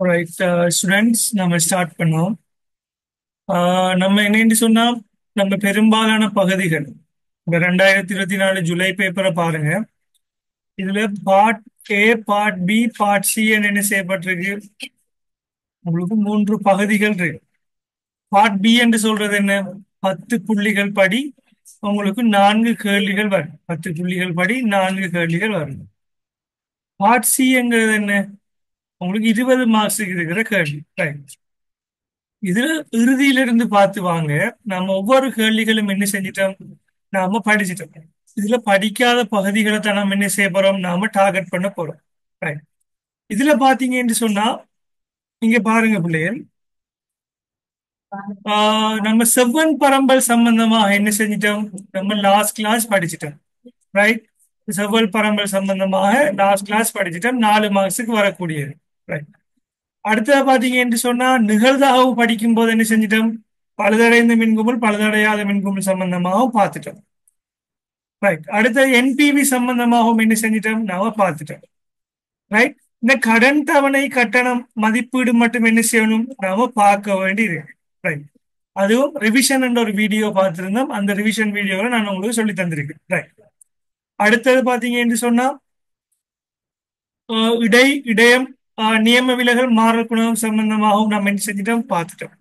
Right students நம்ம start பண்ணோம். நம்ம என்னன்னு சொன்னா நம்ம பெரும்பாலான பகுதிகள் இந்த 2024 ஜூலை பேப்பரை பாருங்க. இதுல part A, part B, part C என்ன செய்யப்பட்டிருக்கு. உங்களுக்கு 3 பகுதிகள் இருக்கு. பார்ட் பி என்று சொல்றது என்ன? 10 புள்ளிகள் படி உங்களுக்கு 4 கேள்விகள் வரும். 10 புள்ளிகள் படி 4 கேள்விகள் வரும். பார்ட் சி என்கிறது என்ன? உங்களுக்கு 20 மார்க்ஸுக்கு இருக்கிற கேள்வி. ரைட். இதுல இறுதியிலிருந்து பார்த்து வாங்க. நம்ம ஒவ்வொரு கேள்விகளும் என்ன செஞ்சிட்டோம்? நாம படிச்சிட்டோம். இதுல படிக்காத பகுதிகளை தான் நம்ம என்ன செய்ய போறோம்? நாம டார்கெட் பண்ண போறோம். Right. இதுல பாத்தீங்கன்னு சொன்னா இங்க பாருங்க பிள்ளைகள். நம்ம செவ்வன் பரம்பல் சம்பந்தமா என்ன செஞ்சிட்டோம்? நம்ம லாஸ்ட் கிளாஸ் படிச்சிட்டோம். ரைட். செவ்வல் பரம்பல் சம்பந்தமாக லாஸ்ட் கிளாஸ் படிச்சிட்டோம். 4 மார்க்ஸுக்கு வரக்கூடியது. ரைட். அடுத்தது பாத்தீங்கன்னு சொன்னா நிகழ்தகவு படிக்கும் போது என்ன செஞ்சிட்டோம்? பழுதடைந்த மின்குமிழ் பழுதடையாத மின்குமிழ் சம்பந்தமாகவும் பார்த்துட்டோம். ரைட். அடுத்தது என்பிவி சம்பந்தமாகவும் என்ன செஞ்சிட்டோம்? நாம பார்த்துட்டோம். ரைட். இந்த கடன் தவணை கட்டணம் மதிப்பீடு மட்டும் என்ன செய்யணும்? நாம பார்க்க வேண்டியது. ரைட். அதுவும் ரிவிஷன் என்ற ஒரு வீடியோ பார்த்திருந்தோம். அந்த ரிவிஷன் வீடியோவை நான் உங்களுக்கு சொல்லி தந்திருக்கேன். ரைட். அடுத்தது பாத்தீங்கன்னு சொன்னா இடையம் நியம விலகல் மாறல் குணம் சம்பந்தமாகவும் நம்ம என்ன செஞ்சிட்டோம்? பார்த்துட்டோம்.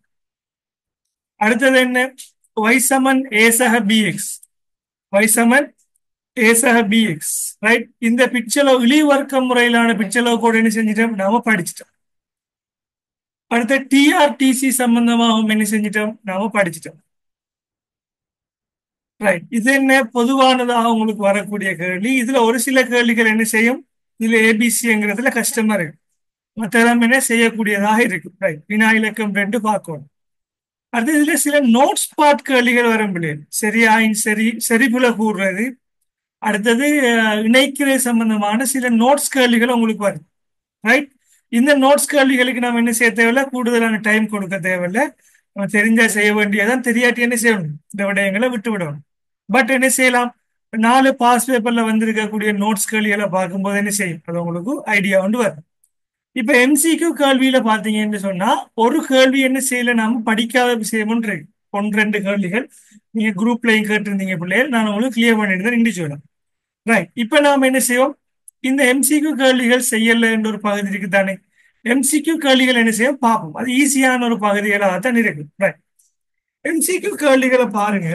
அடுத்தது என்ன? y சமன் a சக bx. y சமன் a சக bx. ரைட். இந்த பிச்சளவு இழிவர்க்க முறையிலான பிச்சளவு கூட என்ன செஞ்சிட்டோம்? நாம படிச்சிட்டோம். அடுத்த டிஆர்டிசி சம்பந்தமாகவும் என்ன செஞ்சிட்டோம்? நாம படிச்சிட்டோம். ரைட். இது என்ன? பொதுவானதாக உங்களுக்கு வரக்கூடிய கேள்வி. இதுல ஒரு சில கேள்விகள் என்ன செய்யும்? இதுல ஏபிசிங்கிறதுல கஷ்டமா இருக்கு. மற்றெல்லாம் என்ன செய்யக்கூடியதாக இருக்கு. ரைட். வினா இலக்கம் 2 பார்க்கணும். அடுத்து இதுல சில நோட்ஸ் பார்ட் கேள்விகள் வரும் பிள்ளைகள். சரியாயின் சரி சரிபுல கூறுறது. அடுத்தது இணைக்கிறை சம்பந்தமான சில நோட்ஸ் கேள்விகள் உங்களுக்கு வரும். ரைட். இந்த நோட்ஸ் கேள்விகளுக்கு நம்ம என்ன செய்ய தேவையில்லை? கூடுதலான டைம் கொடுக்க தேவையில்லை. நம்ம தெரிஞ்சா செய்ய வேண்டியதான். தெரியாட்டி என்ன செய்யணும்? இந்த விடயங்களை விட்டு விடணும். பட் என்ன செய்யலாம்? 4 பாஸ் பேப்பர்ல வந்திருக்கக்கூடிய நோட்ஸ் கேள்விகளை பார்க்கும்போது என்ன செய்யும்? அது உங்களுக்கு ஐடியா வந்து வரும். இப்ப எம்சிக்யூ கேள்வியில பாத்தீங்கன்னு சொன்னா ஒரு கேள்வி என்ன செய்யல, நாம படிக்காத விஷயம் ஒன்று 1-2 கேள்விகள் நீங்க குரூப்லயும் கேட்டிருந்தீங்க பிள்ளைகள். நான் உங்களுக்கு கிளியர் பண்ணிட்டு இண்டி சொல்லலாம். ரைட். இப்ப நாம என்ன செய்வோம்? இந்த எம்சிக்யூ கேள்விகள் செய்யல என்ற ஒரு பகுதி இருக்கு தானே. எம்சிக்யூ கேள்விகள் என்ன செய்யும்? பார்ப்போம். அது ஈஸியான ஒரு பகுதிகளாக தான் இருக்கு. ரைட். எம்சிக்யூ கேள்விகளை பாருங்க.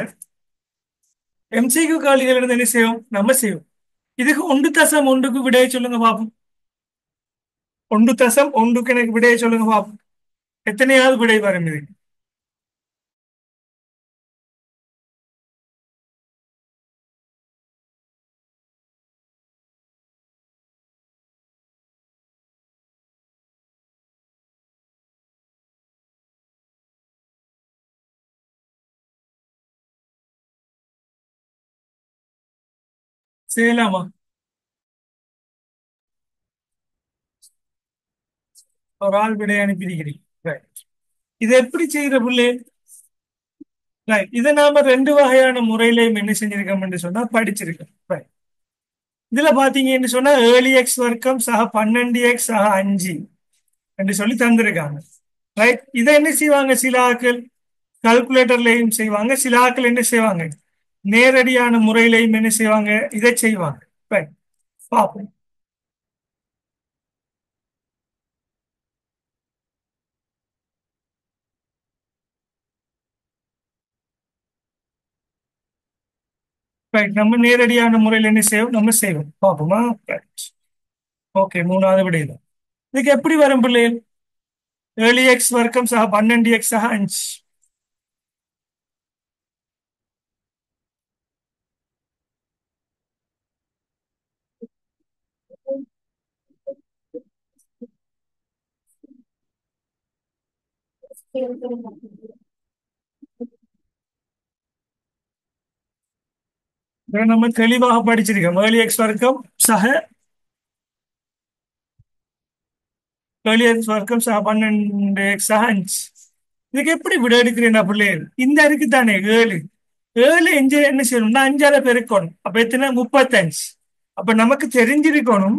எம்சிக்யூ கேள்விகள் இருந்து என்ன செய்யும்? நம்ம செய்வோம். இதுக்கு 1.1க்கு விடையை சொல்லுங்க பார்ப்போம். 1.1க்கு எனக்கு விடையை சொல்லுங்க பார்ப்போம். எத்தனையாவது விடை வரும் இது? செய்யலாமா? ஒரு ஆள் விடை அனுப்பியிருக்கிறீங்க. ரைட். இது எப்படி செய்யற பிள்ளை? ரைட். இதை நாம 2 வகையான முறையிலையும் என்ன செஞ்சிருக்கோம் என்று சொன்னா படிச்சிருக்கோம். ரைட். இதுல பாத்தீங்கன்னு சொன்னா ஏழு எக்ஸ் வர்க்கம் சக 12x சக 5 என்று சொல்லி தந்திருக்காங்க. ரைட். இதை என்ன செய்வாங்க? சில ஆட்கள் கால்குலேட்டர்லையும் செய்வாங்க. சில ஆட்கள் என்ன செய்வாங்க? நேரடியான முறையிலையும் என்ன செய்வாங்க? இதை செய்வாங்க. ரைட். பார்ப்போம். ரைட். நம்ம நேரடியான முறையில் என்ன செய்வோம்? நம்ம செய்வோம். பார்ப்போமா? ரைட். ஓகே. 3வது விடையில இதுக்கு எப்படி வரும் பிள்ளைகள்? ஏழு எக்ஸ் வர்க்கம் சக 12x சக 5. இதை நம்ம தெளிவாக படிச்சிருக்கோம். ஏழு எக்ஸ் வர்க்கம் சக ஏழு எக்ஸ் வர்க்கம் சக 12x சக 5. இதுக்கு எப்படி விட எடுக்கிறேன் பிள்ளைகள்? இந்த இருக்கு தானே 7. 7 எஞ்சு என்ன செய்யணும்னா 5ஆல பெருக்கணும். அப்ப எத்தனை? 35. அப்ப நமக்கு தெரிஞ்சிருக்கணும்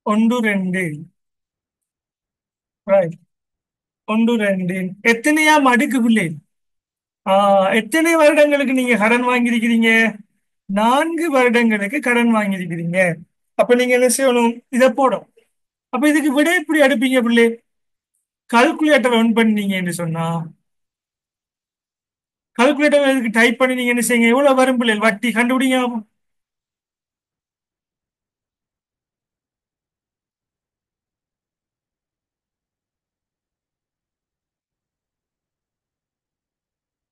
ஒன்று ரெண்டு. ரைட். ஒன்று ரெண்டு. எத்தனையாம் அடுக்கு பிள்ளை? எத்தனை வருடங்களுக்கு நீங்க கடன் வாங்கியிருக்கிறீங்க? 4 வருடங்களுக்கு கடன் வாங்கியிருக்கிறீங்க. அப்ப நீங்க என்ன செய்யணும்? இதை போடும். அப்ப இதுக்கு விட எப்படி அடுப்பீங்க பிள்ளை? கால்குலேட்டர் ஆன் பண்ணீங்கன்னு சொன்னா, கால்குலேட்டர் இதுக்கு டைப் பண்ணி நீங்க என்ன செய்யுங்க? எவ்வளவு வரும் பிள்ளை? வட்டி கண்டுபிடிங்க.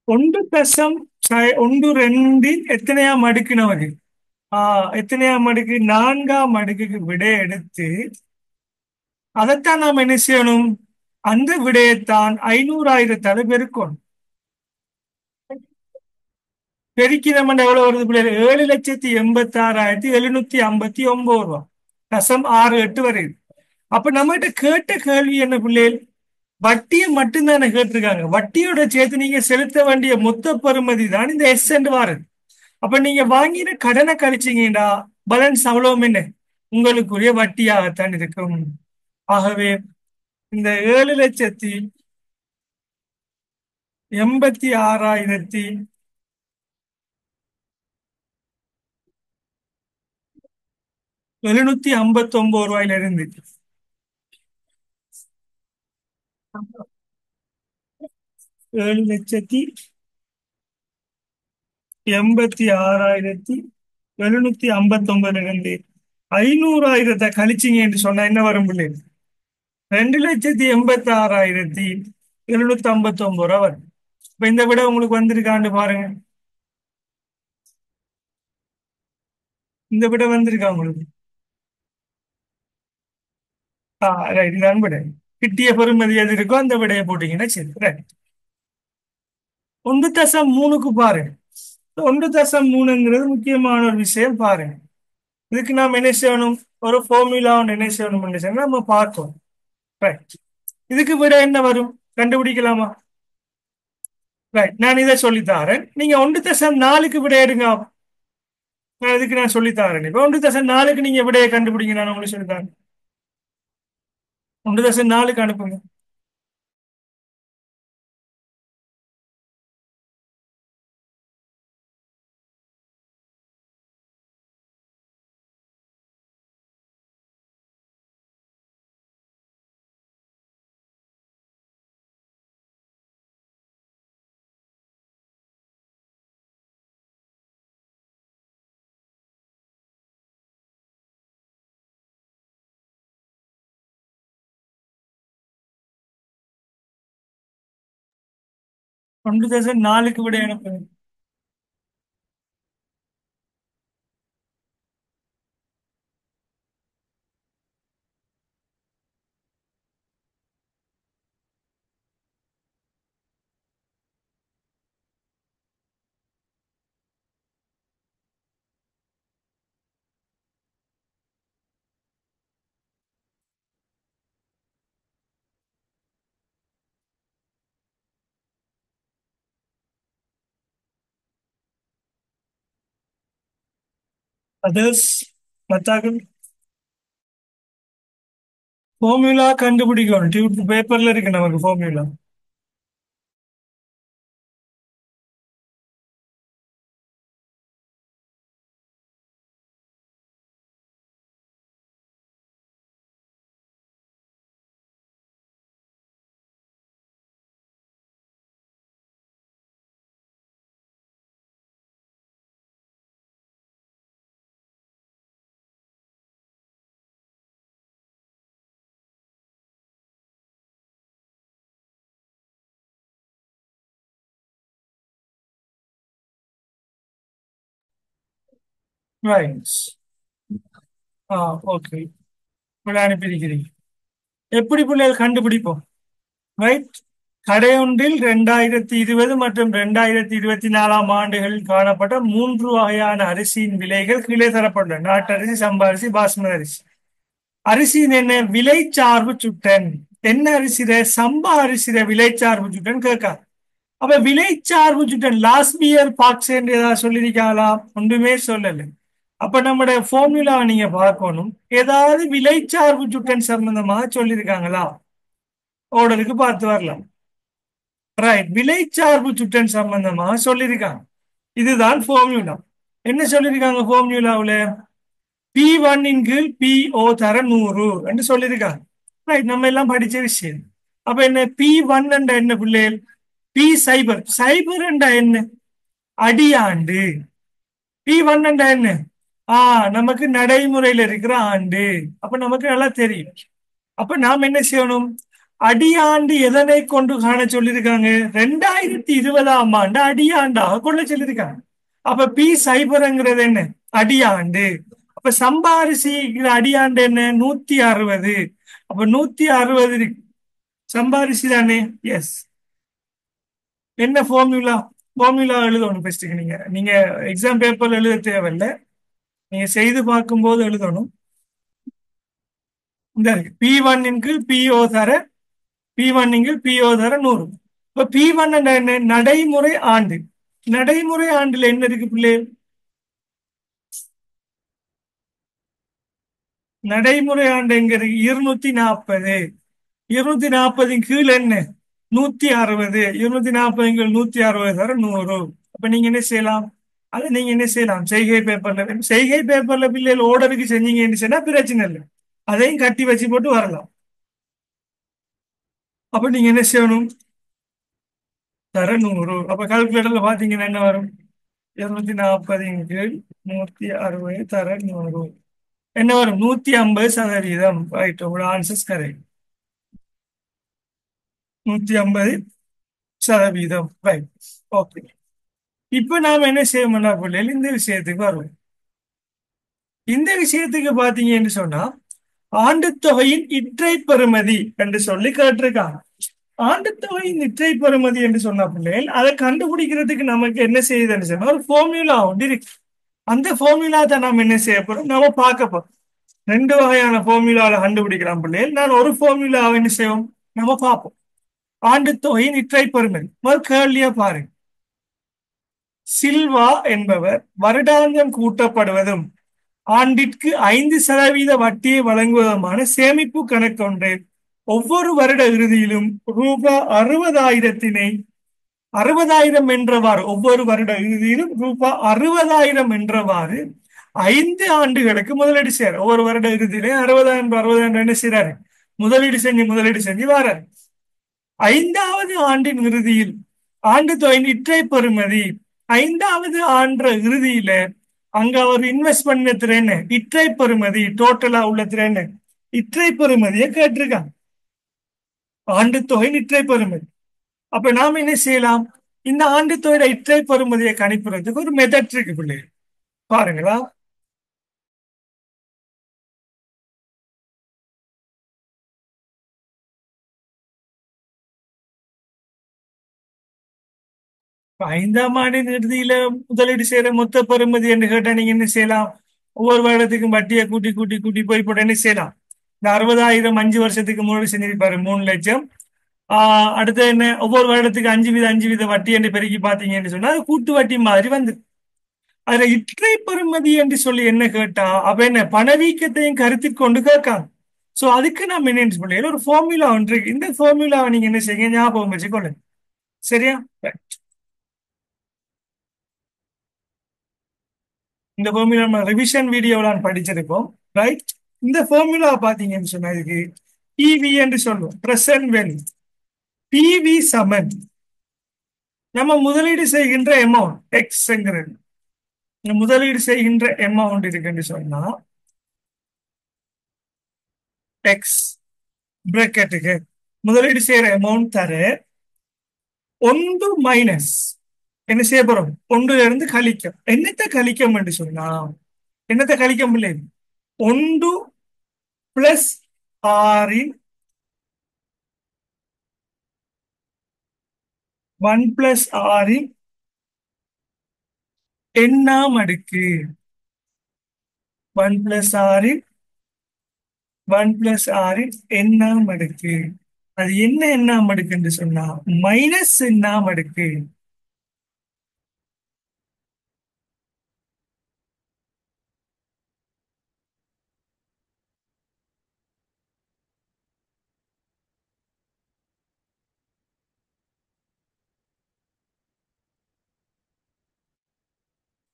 1.12 எத்தனையாம் அடுக்கு நமக்கு? எத்தனையாம் அடுக்கு? 4ஆம் அடுக்குக்கு விடை எடுத்து அதைத்தான் நாம் என்ன செய்யணும்? அந்த விடயத்தான் 500,000 பெருக்கணும். பெருக்கினோம்னா எவ்வளவு வருது பிள்ளைகள்? 7,86,759 ரூபாய். 0.68 வருது. அப்ப நம்மகிட்ட கேட்ட கேள்வி என்ன பிள்ளைகள்? வட்டியை மட்டும்தானே கேட்டிருக்காங்க. வட்டியோட சேர்த்து நீங்க செலுத்த வேண்டிய மொத்த பெறுமதி தான் இந்த எஸ் என்று வாருது. அப்ப நீங்க வாங்கின கடனை கழிச்சீங்கன்னா பேலன்ஸ் அவ்வளவு என்ன? உங்களுக்குரிய வட்டியாகத்தான் இருக்கும். ஆகவே இந்த 7,86,759 ரூபாயிலிருந்து 7,86,759 500,000 கழிச்சிங்க என்று சொன்னா என்ன வரும் பிள்ளை? 2,86,759 வரும். இப்ப இந்த விட உங்களுக்கு வந்திருக்காண்டு பாருங்க. இந்த விட வந்திருக்கா உங்களுக்கு? ரைட். இதான் விட. கிட்டிய பெறுமதி எது இருக்கோ அந்த விடையை போட்டீங்கன்னா சரி. ரைட். 1.3க்கு பாருங்க. 1.3ங்கிறது முக்கியமான ஒரு விஷயம் பாருங்க. இதுக்கு நாம் என்ன செய்யணும்? ஒரு ஃபார்முலா ஒன்று என்ன செய்யணும் நம்ம பார்த்தோம். ரைட். இதுக்கு விட என்ன வரும்? கண்டுபிடிக்கலாமா? ரைட். நான் இதை சொல்லித்தாரேன். நீங்க 1.4க்கு விட எடுங்க. இதுக்கு நான் சொல்லித்தாரேன். இப்ப 1.4க்கு நீங்க விடையை கண்டுபிடிங்க. நான் உங்களுக்கு சொல்லித்தாரேன். 1.4க்கு அனுப்புங்க. ஒன்று தசம் நாலுக்கு விட அனுப்புங்க. அதர்ஸ் மத்தாக்கள் ஃபார்முலா கண்டுபிடிக்கணும். டியூட் பேப்பர்ல இருக்கு நமக்கு ஃபார்முலா. ரைட். ஓகே. விட அனுப்பியிருக்கிறீங்க. எப்படி பிள்ளைகள் கண்டுபிடிப்போம்? ரைட். கடையொன்றில் 2020 மற்றும் 2024 ஆண்டுகளில் காணப்பட்ட 3 வகையான அரிசியின் விலைகள் கீழே தரப்பட்டுள்ளன. நாட்டு அரிசி, சம்பா அரிசி, பாஸ்மதி அரிசி. அரிசியின் என்ன விலைச்சார்பு சுட்டன்? என்ன அரிசியில? சம்பா அரிசியில விலைச்சார்பு சுட்டன் கேட்காது. அப்ப விலைச்சார்பு சுட்டன் லாஸ்ட் இயர் பாக்ஸ் என்று ஏதாவது சொல்லியிருக்காங்களா? ஒன்றுமே சொல்லலை. அப்ப நம்முடைய ஃபார்முலாவை நீங்க பார்க்கணும். ஏதாவது விலைச்சார்பு சுட்டன் சம்பந்தமாக சொல்லியிருக்காங்களா? ஓடருக்கு பார்த்து வரலாம். ரைட், விலைச்சார்பு சுட்டன் சம்பந்தமாக சொல்லியிருக்காங்க. இதுதான் ஃபார்முலா. என்ன சொல்லியிருக்காங்க ஃபார்முலாவுல? P1 இன் கீழ் PO தர 100 என்று சொல்லியிருக்காங்க. ரைட், நம்ம எல்லாம் படிச்ச விஷயம். அப்ப என்ன P1 என்ற என்ன பிள்ளைகள்? P சைபர் சைபர் என்ற என்ன? அடியாண்டு. P1 என்ற என்ன? நமக்கு நடைமுறையில் இருக்கிற ஆண்டு. அப்ப நமக்கு நல்லா தெரியும். அப்ப நாம் என்ன செய்யணும்? அடியாண்டு எதனை கொண்டு காண சொல்லியிருக்காங்க? 2020ஆம் ஆண்டு அடியாண்டாக கொள்ள சொல்லியிருக்காங்க. அப்ப பி சைபர்ங்கிறது என்ன? அடியாண்டு. அப்ப சம்பாரிசிக்கிற அடியாண்டு என்ன? 160. அப்ப 160 இருக்கு. சம்பாரிசி தானே? எஸ். என்ன ஃபார்முலா? ஃபார்முலா எழுதணும் ஃபர்ஸ்ட். நீங்க நீங்க எக்ஸாம் பேப்பர்ல எழுத தேவையில்லை. நீங்க செய்து பார்க்கும்போது எழுதணும். இந்த இருக்கு P1 இன் கீழ் PO தர P1 இன் கீழ் PO தர 100. இப்ப P1 என்ன? நடைமுறை ஆண்டு. நடைமுறை ஆண்டுல என்ன இருக்கு பிள்ளை? நடைமுறை ஆண்டு எங்க இருக்கு? 240. 240 கீழ் என்ன? 160. 240 கீழ் 160 தர 100. அப்ப நீங்க என்ன செய்யலாம்? அதை நீங்க என்ன செய்யலாம்? செய்கை பேப்பர்ல பிள்ளைகள் ஓடருக்கு செஞ்சீங்கன்னு சொன்னா பிரச்சனை இல்லை. அதையும் கட்டி வச்சு போட்டு வரலாம். அப்ப நீங்க என்ன செய்யணும்? தர 100. அப்ப கால்குலேட்டர்ல பாத்தீங்கன்னா என்ன வரும்? 240 கீழ் 160 தர 100 என்ன வரும்? 150%. ரைட், உங்களோட ஆன்சர்ஸ் கரெக்ட். 150%. Right, okay. இப்ப நாம என்ன செய்யணும்னா பிள்ளைகள் இந்த விஷயத்துக்கு வருவோம். இந்த விஷயத்துக்கு பாத்தீங்கன்னு சொன்னா ஆண்டு தொகையின் இற்றை பெறுமதி என்று சொல்லி கேட்டிருக்காங்க. ஆண்டு தொகையின் இற்றை பெறுமதி என்று சொன்ன பிள்ளைகள் அதை கண்டுபிடிக்கிறதுக்கு நமக்கு என்ன செய்யுதுன்னு சொன்னா ஒரு ஃபார்முலா ஒன்று இருக்கு. அந்த ஃபார்முலா தான் நாம் என்ன செய்ய போறோம்? நம்ம பார்க்க போறோம். ரெண்டு வகையான ஃபார்முலாவை கண்டுபிடிக்கலாம் பிள்ளைகள். நான் ஒரு ஃபார்முலாவை என்ன செய்வோம்? நம்ம பார்ப்போம். ஆண்டு தொகையின் இற்றை பெறுமதி முதல் கேள்வியா பாருங்க. சில்வா என்பவர் வருடாந்தம் கூட்டப்படுவதும் ஆண்டிற்கு 5% வட்டியை வழங்குவதுமான சேமிப்பு கணக்கொன்று ஒவ்வொரு வருட இறுதியிலும் ரூபாய் 60,000 என்றவாறு ஒவ்வொரு வருட இறுதியிலும் ரூபாய் 60,000 என்றவாறு 5 ஆண்டுகளுக்கு முதலீடு செய்யற. ஒவ்வொரு வருட இறுதியிலே 60,000 என்ன செய்யறாரு? முதலீடு செஞ்சு வராரு. 5வது ஆண்டின் இறுதியில் ஆண்டு தொகை இற்றை பெறுமதி 5வது ஆண்டு இறுதியில அங்க அவர் இன்வெஸ்ட் பண்ண திறன் இற்றை பெறுமதி டோட்டலா உள்ள திறன் இற்றை பெறுமதியை கேட்டிருக்காங்க. ஆண்டு தொகை இற்றை பெறுமதி. அப்ப நாம என்ன செய்யலாம்? இந்த ஆண்டு தொகை இற்றை பெறுமதியை கணிப்புறதுக்கு ஒரு மெத்தட் இருக்கு பிள்ளைகள். பாருங்களா? ஐந்தாம் ஆண்டின் இறுதியில முதலீடு செய்யற மொத்த பெறுமதி என்று கேட்டா நீங்க என்ன செய்யலாம்? ஒவ்வொரு வருடத்துக்கும் வட்டியை கூட்டி கூட்டி கூட்டி போய் போட்டு என்ன செய்யலாம்? இந்த 60,000 5 வருஷத்துக்கு முதலீடு செஞ்சிருப்பாரு 3 லட்சம். அடுத்து என்ன? ஒவ்வொரு வருடத்துக்கு 5 வீத வட்டி என்று பெருக்கி பாத்தீங்கன்னு சொன்னா அது கூட்டு வட்டி மாதிரி வந்து அதுல இற்றை பெறுமதி என்று சொல்லி என்ன கேட்டா அப்ப என்ன பணவீக்கத்தையும் கருத்தில் கொண்டு கேட்காங்க. சோ அதுக்கு நம்ம என்ன பண்ணல ஒரு ஃபார்முலா ஒன்று இருக்கு. இந்த ஃபார்முலாவை நீங்க என்ன செய்யுங்க? ஞாபகம் வச்சுக்கொள்ளுங்க. சரியா? இந்த ஃபார்முலா நம்ம ரிவிஷன் வீடியோவில் நான் படிச்சிருக்கோம். ரைட், இந்த ஃபார்முலா பாத்தீங்கன்னு சொன்னா இதுக்கு பிவி என்று சொல்லுவோம். Present value. பிவி சமன் நம்ம முதலீடு செய்கின்ற அமௌண்ட் எக்ஸ்ங்கிறது. முதலீடு செய்கின்ற அமௌண்ட் இருக்குன்னு சொன்னா எக்ஸ் பிராக்கெட்டுக்கு முதலீடு செய்யற அமௌண்ட் தர ஒன்று மைனஸ் என்ன செய்ய போறோம்? ஒன்றுல இருந்து கழிக்கும். என்னத்தை கழிக்கும் என்று சொன்னா என்னத்தை கழிக்க முடியாது? ஒன்று பிளஸ் ஆறின் 1 பிளஸ் ஆறின் எண்ணாம் அடுக்கு. 1 பிளஸ் ஆறின் 1 பிளஸ் ஆறின் எண்ணாம் அடுக்கு. அது என்ன எண்ணாம் அடுக்கு என்று சொன்னா மைனஸ் எண்ணாம் அடுக்கு.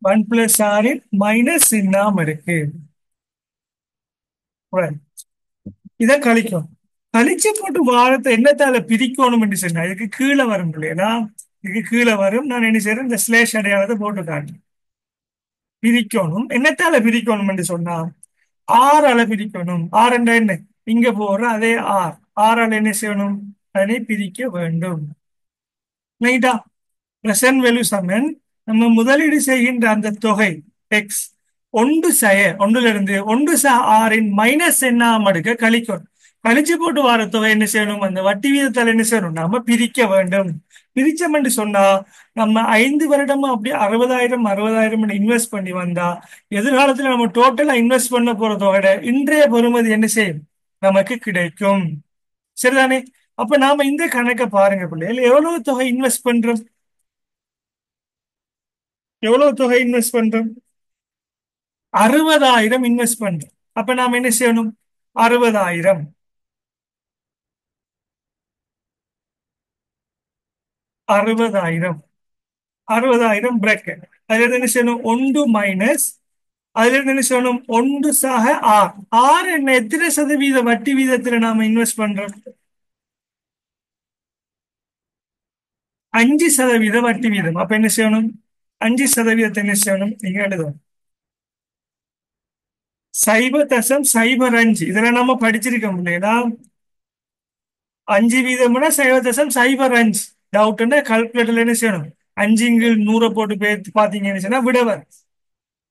ஒன் பிளஸ் ஆரின் மைனஸ் இன்னாம இருக்கு. Right. இதை கழிக்கும். கழிச்சு போட்டு வாரத்தை என்னத்தால பிரிக்கணும் என்று சொன்னா இதுக்கு கீழே வரும் இல்லையா? இதுக்கு கீழே வரும். நான் என்ன செய்யறேன், இந்த ஸ்லேஷ் அடையாளத்தை போட்டு காட்டுறேன். பிரிக்கணும். என்னத்தால பிரிக்கணும் என்று சொன்னா ஆறால பிரிக்கணும். ஆறு என்ற என்ன இங்க போற அதே ஆர். ஆறால் என்ன செய்யணும், அதனை பிரிக்க வேண்டும். ரைட்டா? பிரசன்ட் வேல்யூ சமன் நம்ம முதலீடு செய்கின்ற அந்த தொகை எக்ஸ் ஒன்று சய ஒன்றுல இருந்து ஒன்று ச ஆறின் மைனஸ் என்ன மடுக்க கழிக்கணும். கழிச்சு போட்டு வர தொகை என்ன செய்யணும், அந்த வட்டி வீதத்தால் என்ன செய்யணும், நாம பிரிக்க வேண்டும். பிரிச்சோம் என்று சொன்னா நம்ம 5 வருடமா அப்படியே 60,000 இன்வெஸ்ட் பண்ணி வந்தா எதிர்காலத்துல நம்ம டோட்டலா இன்வெஸ்ட் பண்ண போற தொகை இன்றைய பெறுமதி என்ன செய்யும், நமக்கு கிடைக்கும். சரிதானே? அப்ப நாம இந்த கணக்கை பாருங்க பிள்ளைகள், எவ்வளவு தொகை இன்வெஸ்ட் பண்றோம், எவ்வளவு தொகை இன்வெஸ்ட் பண்றோம், 60,000 இன்வெஸ்ட் பண்றோம். அப்ப நாம என்ன செய்யணும், 60,000 60,000 60,000 பிரேக்கெட். அதுல இருந்து என்ன செய்யணும், ஒன்று மைனஸ், அதுல இருந்து என்ன செய்யணும், ஒன்று சாக ஆறு. ஆறு என்ன, எத்தனை சதவீத வட்டி வீதத்துல நாம இன்வெஸ்ட் பண்றோம், 5% வட்டி வீதம். அப்ப என்ன செய்யணும், 5% என்ன செய்யணும், நீங்க எழுதணும் 0.05. இதெல்லாம் நம்ம படிச்சிருக்கோம் இல்லையா? 5% 0.05. டவுட்னா கால்குலேட்டர்ல என்ன செய்யணும், 5 × 100 போட்டு பேத்து பாத்தீங்கன்னு சொன்னா விட வரும்.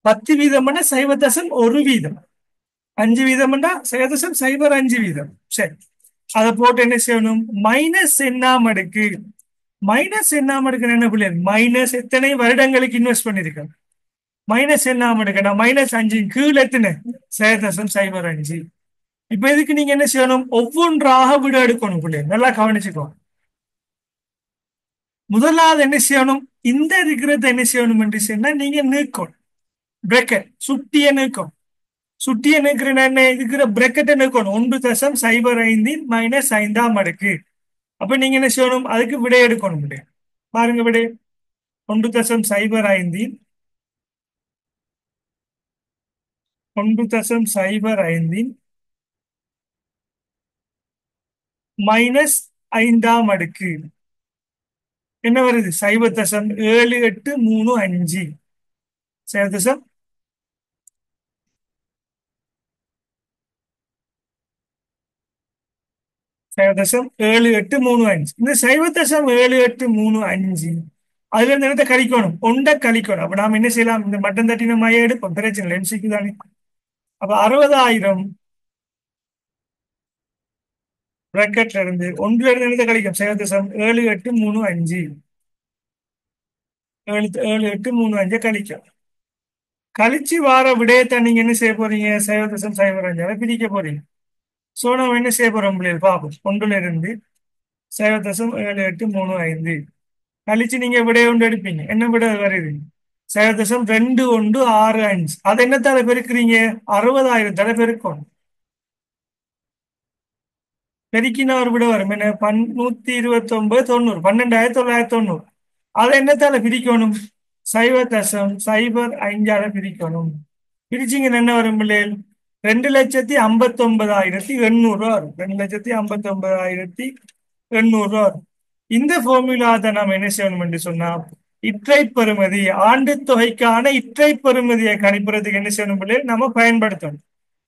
10% 0.1. 5% 0.05. சரி, அதை போட்டு என்ன செய்யணும், மைனஸ் என்னாம் அடுக்கு. மைனஸ் என்னாம் அடுக்கு என்ன பிள்ளை, மைனஸ் எத்தனை வருடங்களுக்கு இன்வெஸ்ட் பண்ணிருக்கேன், மைனஸ் என்னாம் அடுக்கு நான் -5 கீழே எத்தனை 0.05. இப்ப இதுக்கு நீங்க என்ன செய்யணும், ஒவ்வொன்றாக விட எடுக்கணும் பிள்ளை, நல்லா கவனிச்சுக்கோ. முதலாவது என்ன செய்யணும், இந்த இருக்கிறத என்ன செய்யணும் என்று சொன்னா நீங்க நீக்கணும். பிரேக்கெட் சுட்டிய நீக்கும். சுட்டிய நீக்கிற என்ன, இருக்கிற பிரேக்கெட்டை நீக்கணும். 1.05 -5ஆம் அடுக்கு. அப்ப நீங்க என்ன செய்யணும், அதுக்கு விடை எடுக்கணும். விடை பாருங்க, விடை 1.05 1.05 -5ஆம் அடுக்கு என்ன வருது, 0.7835. 0.7835. இந்த 0.7835 அதுல இருந்து இடத்தை கழிக்கணும், ஒன்றை கழிக்கணும். அப்ப நாம என்ன செய்யலாம், இந்த மட்டன் தட்டின மைய எடுப்போம், பிரச்சனை இல்லை, எம்சிக்கு தானே. அப்ப 60,000 பிராக்கெட்ல இருந்து ஒன்றுல இருந்து இடத்தை கழிக்கும், 0.7835. 0.7835 கழிக்கும். கழிச்சு வார விடயத்தை நீங்க என்ன செய்ய போறீங்க, 0.05 பிரிக்க போறீங்க. சோ நம்ம என்ன செய்ய போறோம் பிள்ளைகள் பார்ப்போம். ஒன்றுல இருந்து 0.7835 கழிச்சு நீங்க விடைய ஒன்று எடுப்பீங்க. என்ன விட வருது, 0.2165. அதை என்னத்தால பெருக்குறீங்க, 60,000 பெருக்கும். பெருக்கினா ஒரு விட வரும் என்ன, 129 90 12,990. அதை என்னத்தால பிரிக்கணும், 0.05 பிரிக்கணும். பிரிச்சிங்கன்னா என்ன வரும் பிள்ளைகள், 2,59,800 வரும். 2,59,800 வரும். இந்த ஃபார்முலா தான் நாம் என்ன செய்யணும் என்று சொன்னா, இற்றை பெறுமதி, ஆண்டு தொகைக்கான இற்றை பெறுமதியை கணிப்புறதுக்கு என்ன செய்யணும் பிள்ளைகள், நம்ம பயன்படுத்தணும்.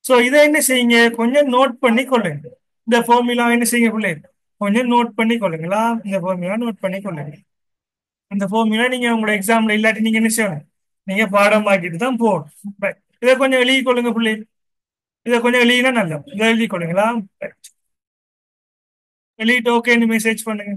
சோ இதை என்ன செய்யுங்க, கொஞ்சம் நோட் பண்ணி கொள்ளுங்க. இந்த ஃபார்முலா என்ன செய்யுங்க பிள்ளைகள், கொஞ்சம் நோட் பண்ணி கொள்ளுங்களா. இந்த ஃபார்முலா நோட் பண்ணி கொள்ளுங்க. இந்த ஃபார்முலா நீங்க உங்களோட எக்ஸாம்ல இல்லாட்டி நீங்க என்ன செய்யணும், நீங்க பாடமாக்கிட்டு தான் போகணும். Right. இதை கொஞ்சம் எழுதி கொள்ளுங்க பிள்ளைகள். இதை கொஞ்சம் எழுதினா நல்லா, இதை எழுதி கொள்ளுங்களா. எழுதிட்டு ஓகேன்னு மெசேஜ் பண்ணுங்க.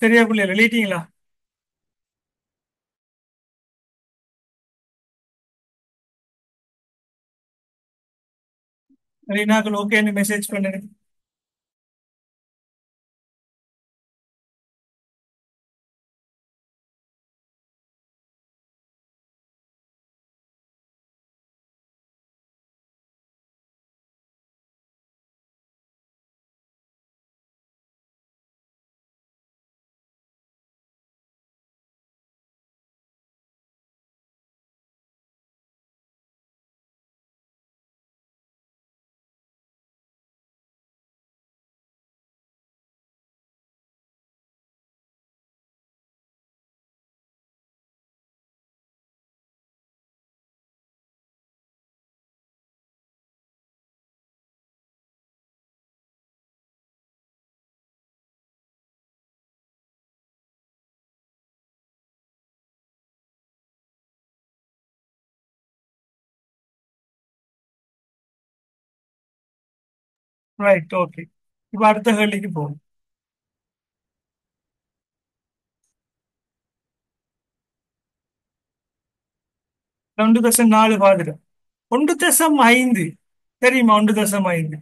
சரியா பிள்ளைல எழுதிட்டீங்களா? ரீனாக்கள் ஓகேன்னு மெசேஜ் பண்ணுங்க. Right, okay. இப்ப அடுத்த கேள்விக்கு போகும். 2.4 பாதுகாப்பு. 1.5 தெரியுமா? 1.5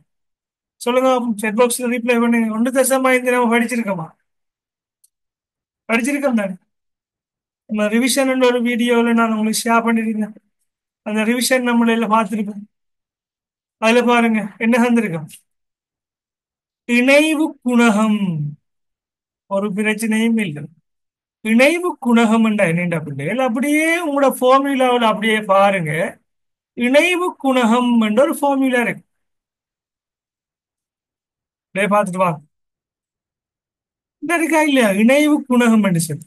சொல்லுங்க. செட் பாக்ஸ்ல ரீப்ளை பண்ணுங்க. 1.5 நம்ம படிச்சிருக்கோமா? படிச்சிருக்கோம் தானே? நம்ம ரிவிஷன் ஒரு வீடியோல நான் உங்களுக்கு ஷேர் பண்ணிருக்கேன். அந்த ரிவிஷன் நம்மள எல்லாம் பார்த்துருக்கோம். அதுல பாருங்க என்ன தந்திருக்கோம். இணைவு குணகம். ஒரு பிரச்சனையும் இல்லை. இணைவு குணகம் என்னண்டா பிள்ளைகள், அப்படியே உங்களோட ஃபார்முலாவில் அப்படியே பாருங்க. இணைவு குணகம் என்ற ஒரு ஃபார்முலா இருக்கு. அப்படியே பார்த்துட்டு வாங்க. இந்த இருக்கா இல்லையா இணைவு குணகம் என்று சொல்லி.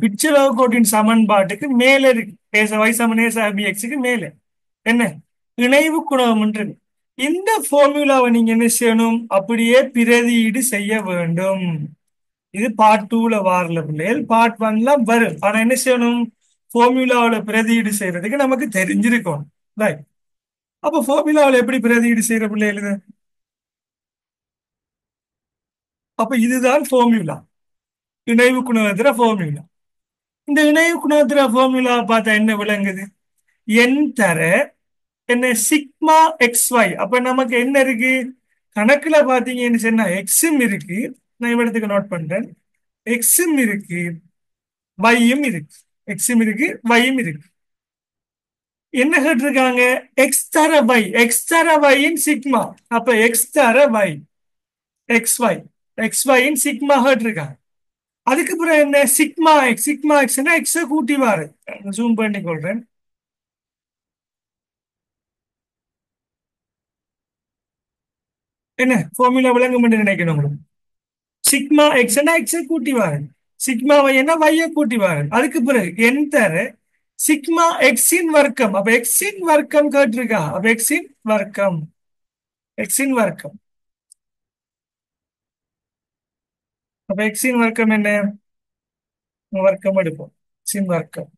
பிச்சளவு கோட்டின் சமன்பாட்டுக்கு மேல இருக்கு. ஏச y சமன் ஏச bx மேல என்ன இணைவு குணகம் இருக்கு. இந்த ஃபார்முலாவை நீங்க என்ன செய்யணும்? அப்படியே பிரதியீடு செய்ய வேண்டும். இது பார்ட் 2ல வாரல பிள்ளைகள். பார்ட் 1ல வரும். ஆனா என்ன செய்யணும்? ஃபார்முலாவில பிரதியீடு செய்யறதுக்கு நமக்கு தெரிஞ்சிருக்கும். ரைட். அப்ப ஃபார்முலாவில எப்படி பிரதியீடு செய்யற பிள்ளைகள் இது? அப்ப இதுதான் ஃபார்முலா. இணைவு குணகத்துல ஃபார்முலா. இந்த இணைவு குணகத்துல ஃபார்முலா பார்த்தா என்ன விளங்குது? என் தர என்ன சிக்மா எக்ஸ் ஒய். அப்ப நமக்கு என்ன இருக்கு? கணக்குல பாத்தீங்கன்னு சொன்னா எக்ஸும் இருக்கு. நான் இவடத்துக்கு நோட் பண்றேன். எக்ஸும் இருக்கு, வையும் இருக்கு. எக்ஸும் இருக்கு, வையும் இருக்கு. என்ன கேட்டிருக்காங்க? எக்ஸ் தர வை. எக்ஸ் தர வையின் சிக்மா. அப்ப எக்ஸ் தர வை, எக்ஸ் ஒய், எக்ஸ் ஒயின் சிக்மா கேட்டிருக்காங்க. அதுக்கு பிறகு என்ன? Sigma x. சிக்மா எக்ஸ்னா எக்ஸ கூட்டி வாரு. ஜூம் பண்ணி கொள்றேன். என்ன ஃபார்முலா விளங்கும் என்று நினைக்கணும் உங்களுக்கு. சிக்மா எக்ஸ்னா எக்ஸ கூட்டி வாரு, சிக்மா ஒய் என்ன வைய கூட்டி வாரு. அதுக்கு பிறகு என் தர சிக்மா எக்ஸின் வர்க்கம். அப்ப எக்ஸின் வர்க்கம் கேட்டிருக்கா. அப்ப எக்ஸின் வர்க்கம், எக்ஸின் வர்க்கம். அப்ப எக்ஸின் வர்க்கம் என்ன? வர்க்கம் எடுப்போம். எக்ஸின் வர்க்கம்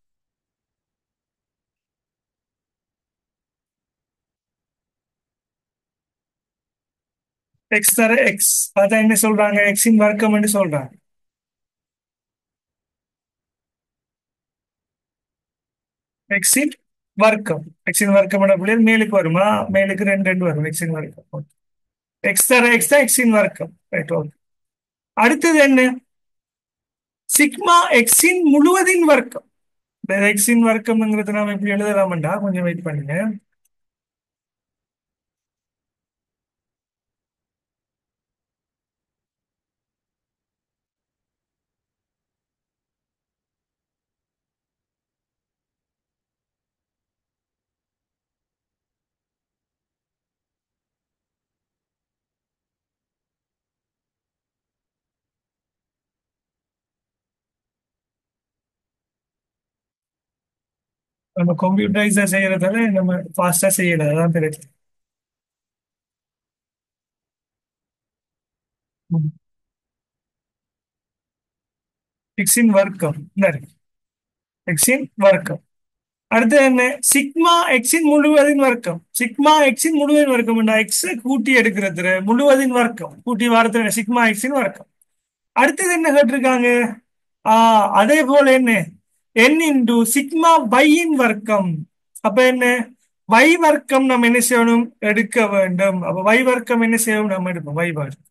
எக்ஸ் தர எக்ஸ். அதான் என்ன சொல்றாங்க? எக்ஸின் வர்க்கம் என்று சொல்றாங்க. எக்ஸின் வர்க்கம். எக்ஸின் வர்க்கம் என்ன பிள்ளைகள்? மேலுக்கு வருமா? மேலுக்கு ரெண்டு ரெண்டு வரும். எக்ஸின் வர்க்கம். எக்ஸ் தர எக்ஸ் தான் எக்ஸின் வர்க்கம். Right, okay. அடுத்தது என்ன? சிக்மா எக்ஸின் முழுவதின் வர்க்கம். இந்த எக்ஸின் வர்க்கம்ங்கிறது நாம எப்படி எழுதலாம்டா? கொஞ்சம் வெயிட் பண்ணுங்க. நம்ம கம்ப்யூட்டரைஸா செய்யறதால நம்ம ஃபாஸ்டா செய்யலாம். அதான் பிரச்சனை. எக்ஸின் வர்க்கம் இந்த இருக்கு. எக்ஸின் வர்க்கம். அடுத்து என்ன? சிக்மா எக்ஸின் முழுவதின் வர்க்கம். சிக்மா எக்ஸின் முழுவதின் வர்க்கம் எக்ஸ் கூட்டி எடுக்கிறது முழுவதின் வர்க்கம். கூட்டி வாரத்துல சிக்மா எக்ஸின் வர்க்கம். அடுத்தது என்ன கேட்டிருக்காங்க? அதே போல என்ன, n இன்டு சிக்மா பையின் வர்க்கம். அப்ப என்ன, y வர்க்கம் நம்ம என்ன செய்யணும், எடுக்க வேண்டும். அப்ப y வர்க்கம் என்ன செய்யணும், நம்ம எடுப்போம் y வர்க்கம்.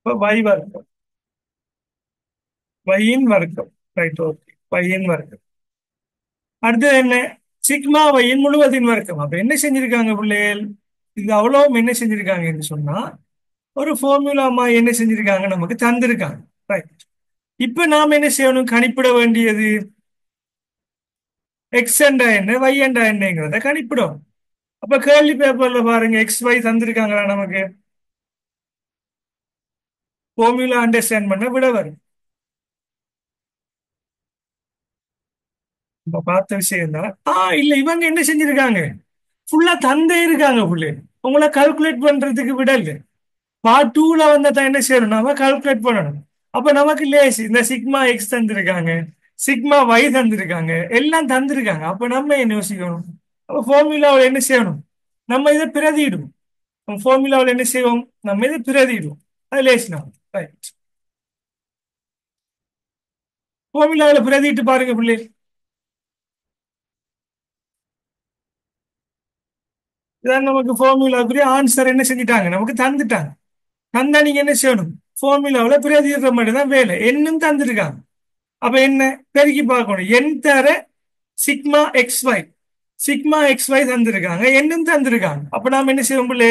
இப்ப y வர்க்கம், y இன் வர்க்கம். ரைட், ஓகே, y இன் வர்க்கம். அடுத்தது என்ன, சிக்மா y இன் முழுவதின் வர்க்கம். அப்ப என்ன செஞ்சிருக்காங்க பிள்ளைகள், இது அவ்வளவும் என்ன செஞ்சிருக்காங்கன்னு சொன்னா, ஒரு ஃபார்முலாமா என்ன செஞ்சிருக்காங்க, நமக்கு தந்திருக்காங்க. ரைட். இப்ப நாம என்ன செய்யணும், கணிப்பிட வேண்டியது எக்ஸ் என்றா என்ன, ஒய் என்றா என்னங்கிறத கணிப்பிடும். அப்ப கேள்வி பேப்பர்ல பாருங்க, எக்ஸ் ஒய் தந்திருக்காங்களா நமக்கு, ஃபார்முலா அண்டர்ஸ்டாண்ட் பண்ண விட வரும். இப்ப பார்த்த விஷயம் தான். இல்ல, இவங்க என்ன செஞ்சிருக்காங்க, ஃபுல்லா தந்தே இருக்காங்க புள்ளே, உங்களை கால்குலேட் பண்றதுக்கு விடல. பார்ட் டூல வந்தா தான் என்ன செய்யணும், நாம கால்குலேட் பண்ணணும். அப்ப நமக்கு லேஸ் இந்த சிக்மா எக்ஸ் தந்திருக்காங்க, சிக்மா ஒய் தந்திருக்காங்க, எல்லாம் தந்திருக்காங்க. அப்ப நம்ம என்ன யோசிக்கணும், அப்ப ஃபார்முலாவில் என்ன செய்யணும், நம்ம இதை பிரதியிடுவோம். ஃபார்முலாவில் என்ன செய்வோம், நம்ம இதை பிரதியிடுவோம். அது லேஸ்னா. ரைட், ஃபார்முலாவில் பிரதிட்டு பாருங்க பிள்ளை. இதான் நமக்கு ஃபார்முலாவுக்குரிய ஆன்சர் என்ன செஞ்சுட்டாங்க, நமக்கு தந்துட்டாங்க. தந்தா நீங்க என்ன செய்யணும், ஃபார்முலாவில் பிரதியிடுற மட்டும் தான் வேலை. என்னும் தந்துருக்காங்க. அப்ப என்ன, பெருக்கி பார்க்கணும். என் தர sigma X Y, sigma X Y தந்திருக்காங்க, என்னும் தந்திருக்காங்க. அப்ப நாம என்ன செய்வோம் பிள்ளை,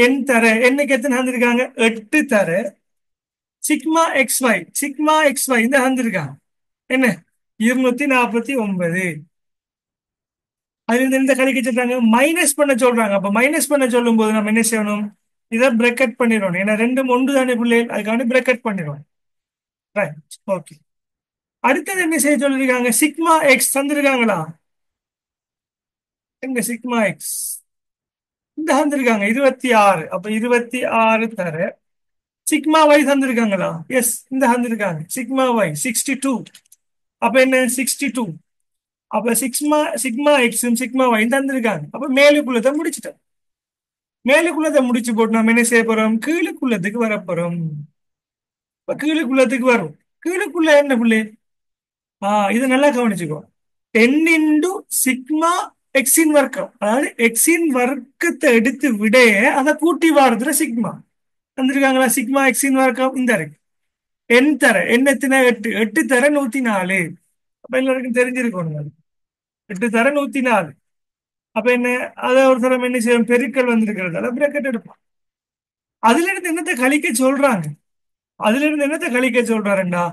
என் தர, என்னைக்கு எத்தனை தந்திருக்காங்க, 8 தர sigma X Y, sigma X Y இந்த தந்திருக்காங்க என்ன, 249. அதுல இருந்து எந்த கழிக்க சொல்றாங்க, மைனஸ் பண்ண சொல்றாங்க. அப்ப மைனஸ் பண்ண சொல்லும் போது நம்ம என்ன செய்யணும், இதை பிரக்கெட் பண்ணிடணும். ஏன்னா ரெண்டும் ஒன்று தானே பிள்ளைகள், அதுக்காண்டி பிரக்கெட் பண்ணிடுவோம். Right, okay. அடுத்தது என்ன செய்ய சொல்லிருக்காங்க, சிக்மா எக்ஸ் தந்திருக்காங்களா, எங்க சிக்மா எக்ஸ் இந்த தந்திருக்காங்க 26. அப்ப 26 தர சிக்மா ஒய் தந்திருக்காங்களா, எஸ் இந்த தந்திருக்காங்க சிக்மா ஒய் 62. அப்ப என்ன 62. அப்ப சிக்மா சிக்மா எக்ஸும் சிக்மா ஒய் தந்திருக்காங்க. அப்ப மேலுக்குள்ளதை முடிச்சுட்டோம். மேலுக்குள்ளதை முடிச்சு போட்டு நம்ம என்ன செய்ய போறோம், கீழுக்குள்ளதுக்கு வரப்போறோம். இப்ப கீழுக்குள்ளதுக்கு வரும். கீழுக்குள்ள என்ன பிள்ளை, இது நல்லா கவனிச்சுக்கோ. n இன்டு சிக்மா எக்ஸின் வர்க்கம், அதாவது எக்ஸின் வர்க்கத்தை எடுத்து விடைய அதை கூட்டி வாரத்துல சிக்மா தந்திருக்காங்களா, சிக்மா எக்ஸின் வர்க்கம் இந்த இருக்கு. என் தர என்ன எத்தனை, 8, 8 தர 104. அப்ப எல்லாருக்கும் தெரிஞ்சிருக்கணும் அது. 8 தர 104. அப்ப என்ன, அதை ஒரு தரம் என்ன செய்யும், பெருக்கல் வந்திருக்கிறதால பிரக்கெட் எடுப்போம். அதுல இருந்து என்னத்தை கழிக்க சொல்றாங்க, அதுல இருந்து என்னத்தை கழிக்க சொல்றாருண்டா,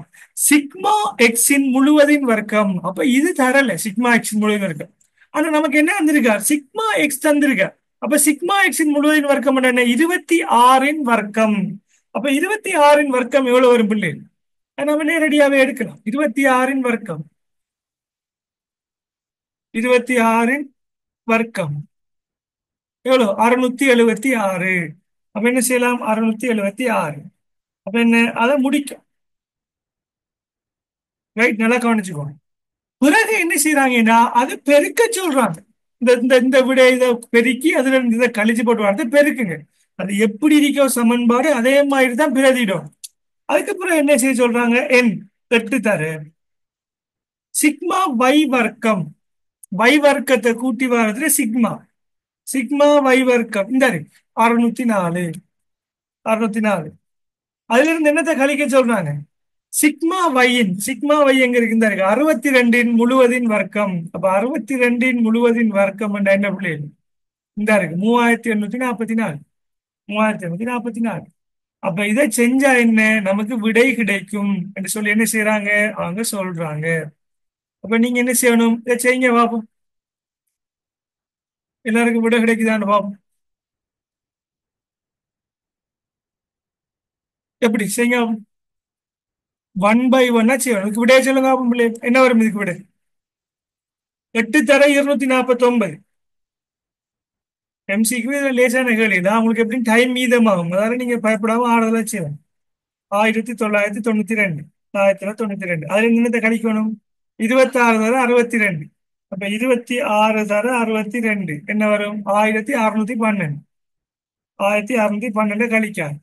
சிக்மா எக்ஸின் முழுவதின் வர்க்கம். அப்ப இது தரல, சிக்மா எக்ஸின் முழுவதின் வர்க்கம். ஆனா நமக்கு என்ன வந்திருக்கார், சிக்மா எக்ஸ் தந்திருக்கார். அப்ப சிக்மா எக்ஸின் முழுவதின் வர்க்கம் என்ன, 26 வர்க்கம். அப்ப 26 வர்க்கம் எவ்வளவு வரும் பிள்ளை, நம்ம நேரடியாவே எடுக்கலாம். 26 வர்க்கம், 26 வர்க்கம் எவ்வளவு, 676. அப்ப என்ன செய்யலாம், 676. அப்ப என்ன, அதை முடிக்கும். ரைட், நல்லா கவனிச்சுக்கோங்க. பிறகு என்ன செய்யறாங்கன்னா, அது பெருக்க சொல்றாங்க. இந்த இந்த இந்த விட இதை பெருக்கி அதுல இருந்து இதை கழிச்சு போட்டு வரது பெருக்குங்க. அது எப்படி இருக்கோ சமன்பாடு அதே மாதிரி தான் பிரதிடும். அதுக்கப்புறம் என்ன செய்ய சொல்றாங்க, என் 8 தர சிக்மா வை வர்க்கம், வை வர்க்கத்தை கூட்டி வர்றதுல சிக்மா, சிக்மா வை வர்க்கம் இந்த 604, 604. அதுல இருந்து என்னத்தை கழிக்க சொல்றாங்க, சிக்மா வையின், சிக்மா வை எங்க இருக்கு, இந்த இருக்கு 62 முழுவதின் வர்க்கம். அப்ப 62 முழுவதின் வர்க்கம் என்ன பிள்ளை, இந்த இருக்கு 3844, 3844. அப்ப இதை செஞ்சா என்ன, நமக்கு விடை கிடைக்கும் என்று சொல்லி என்ன செய்யறாங்க, அவங்க சொல்றாங்க. அப்ப நீங்க என்ன செய்யணும், இதை செய்யுங்க பாப்போம், எல்லாருக்கும் விடை கிடைக்குதான்னு பாப்போம். எப்படி செய்யுங்க, 1 by 1 செய்யணும். இதுக்கு விடைய சொல்லுங்க பாப்போம் பிள்ளை, என்ன வரும் இதுக்கு விடை, 8 தர 249. எம்சிக்கு இதுல லேசான கேள்வி தான், உங்களுக்கு எப்படி டைம் மீதமாகும், அதாவது நீங்க பயப்படாம ஆடுதலா செய்யணும். 1992, 1992. அதுல நின்னத்தை கழிக்கணும், 26 தர 62. அப்ப 26 தர 62 என்ன வரும்? 1612. 1612 கழிக்காது.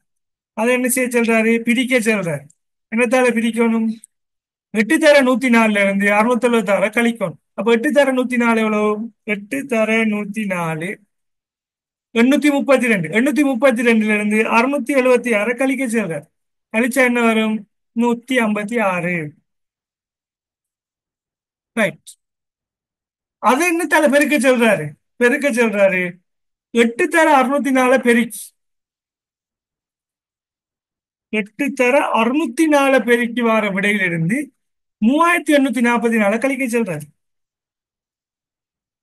அதை என்ன செய்ய சொல்றாரு? பிரிக்க சொல்றாரு. என்னத்தால பிரிக்கணும்? 8 தர 104 இருந்து 676 கழிக்கணும். அப்ப 8 தர 104 எவ்வளவு? 8 தர 104 832. 832 இருந்து 676 கழிக்க சொல்றாரு. கழிச்சா என்ன வரும்? 156. ரைட். அதை என்னத்தால பெருக்க சொல்றாரு? பெருக்க சொல்றாரு. 8 தர 604 பெருக்கி 8 தர 604 பெருக்கி வார விடையிலிருந்து 3844 கழிக்க சொல்றாரு.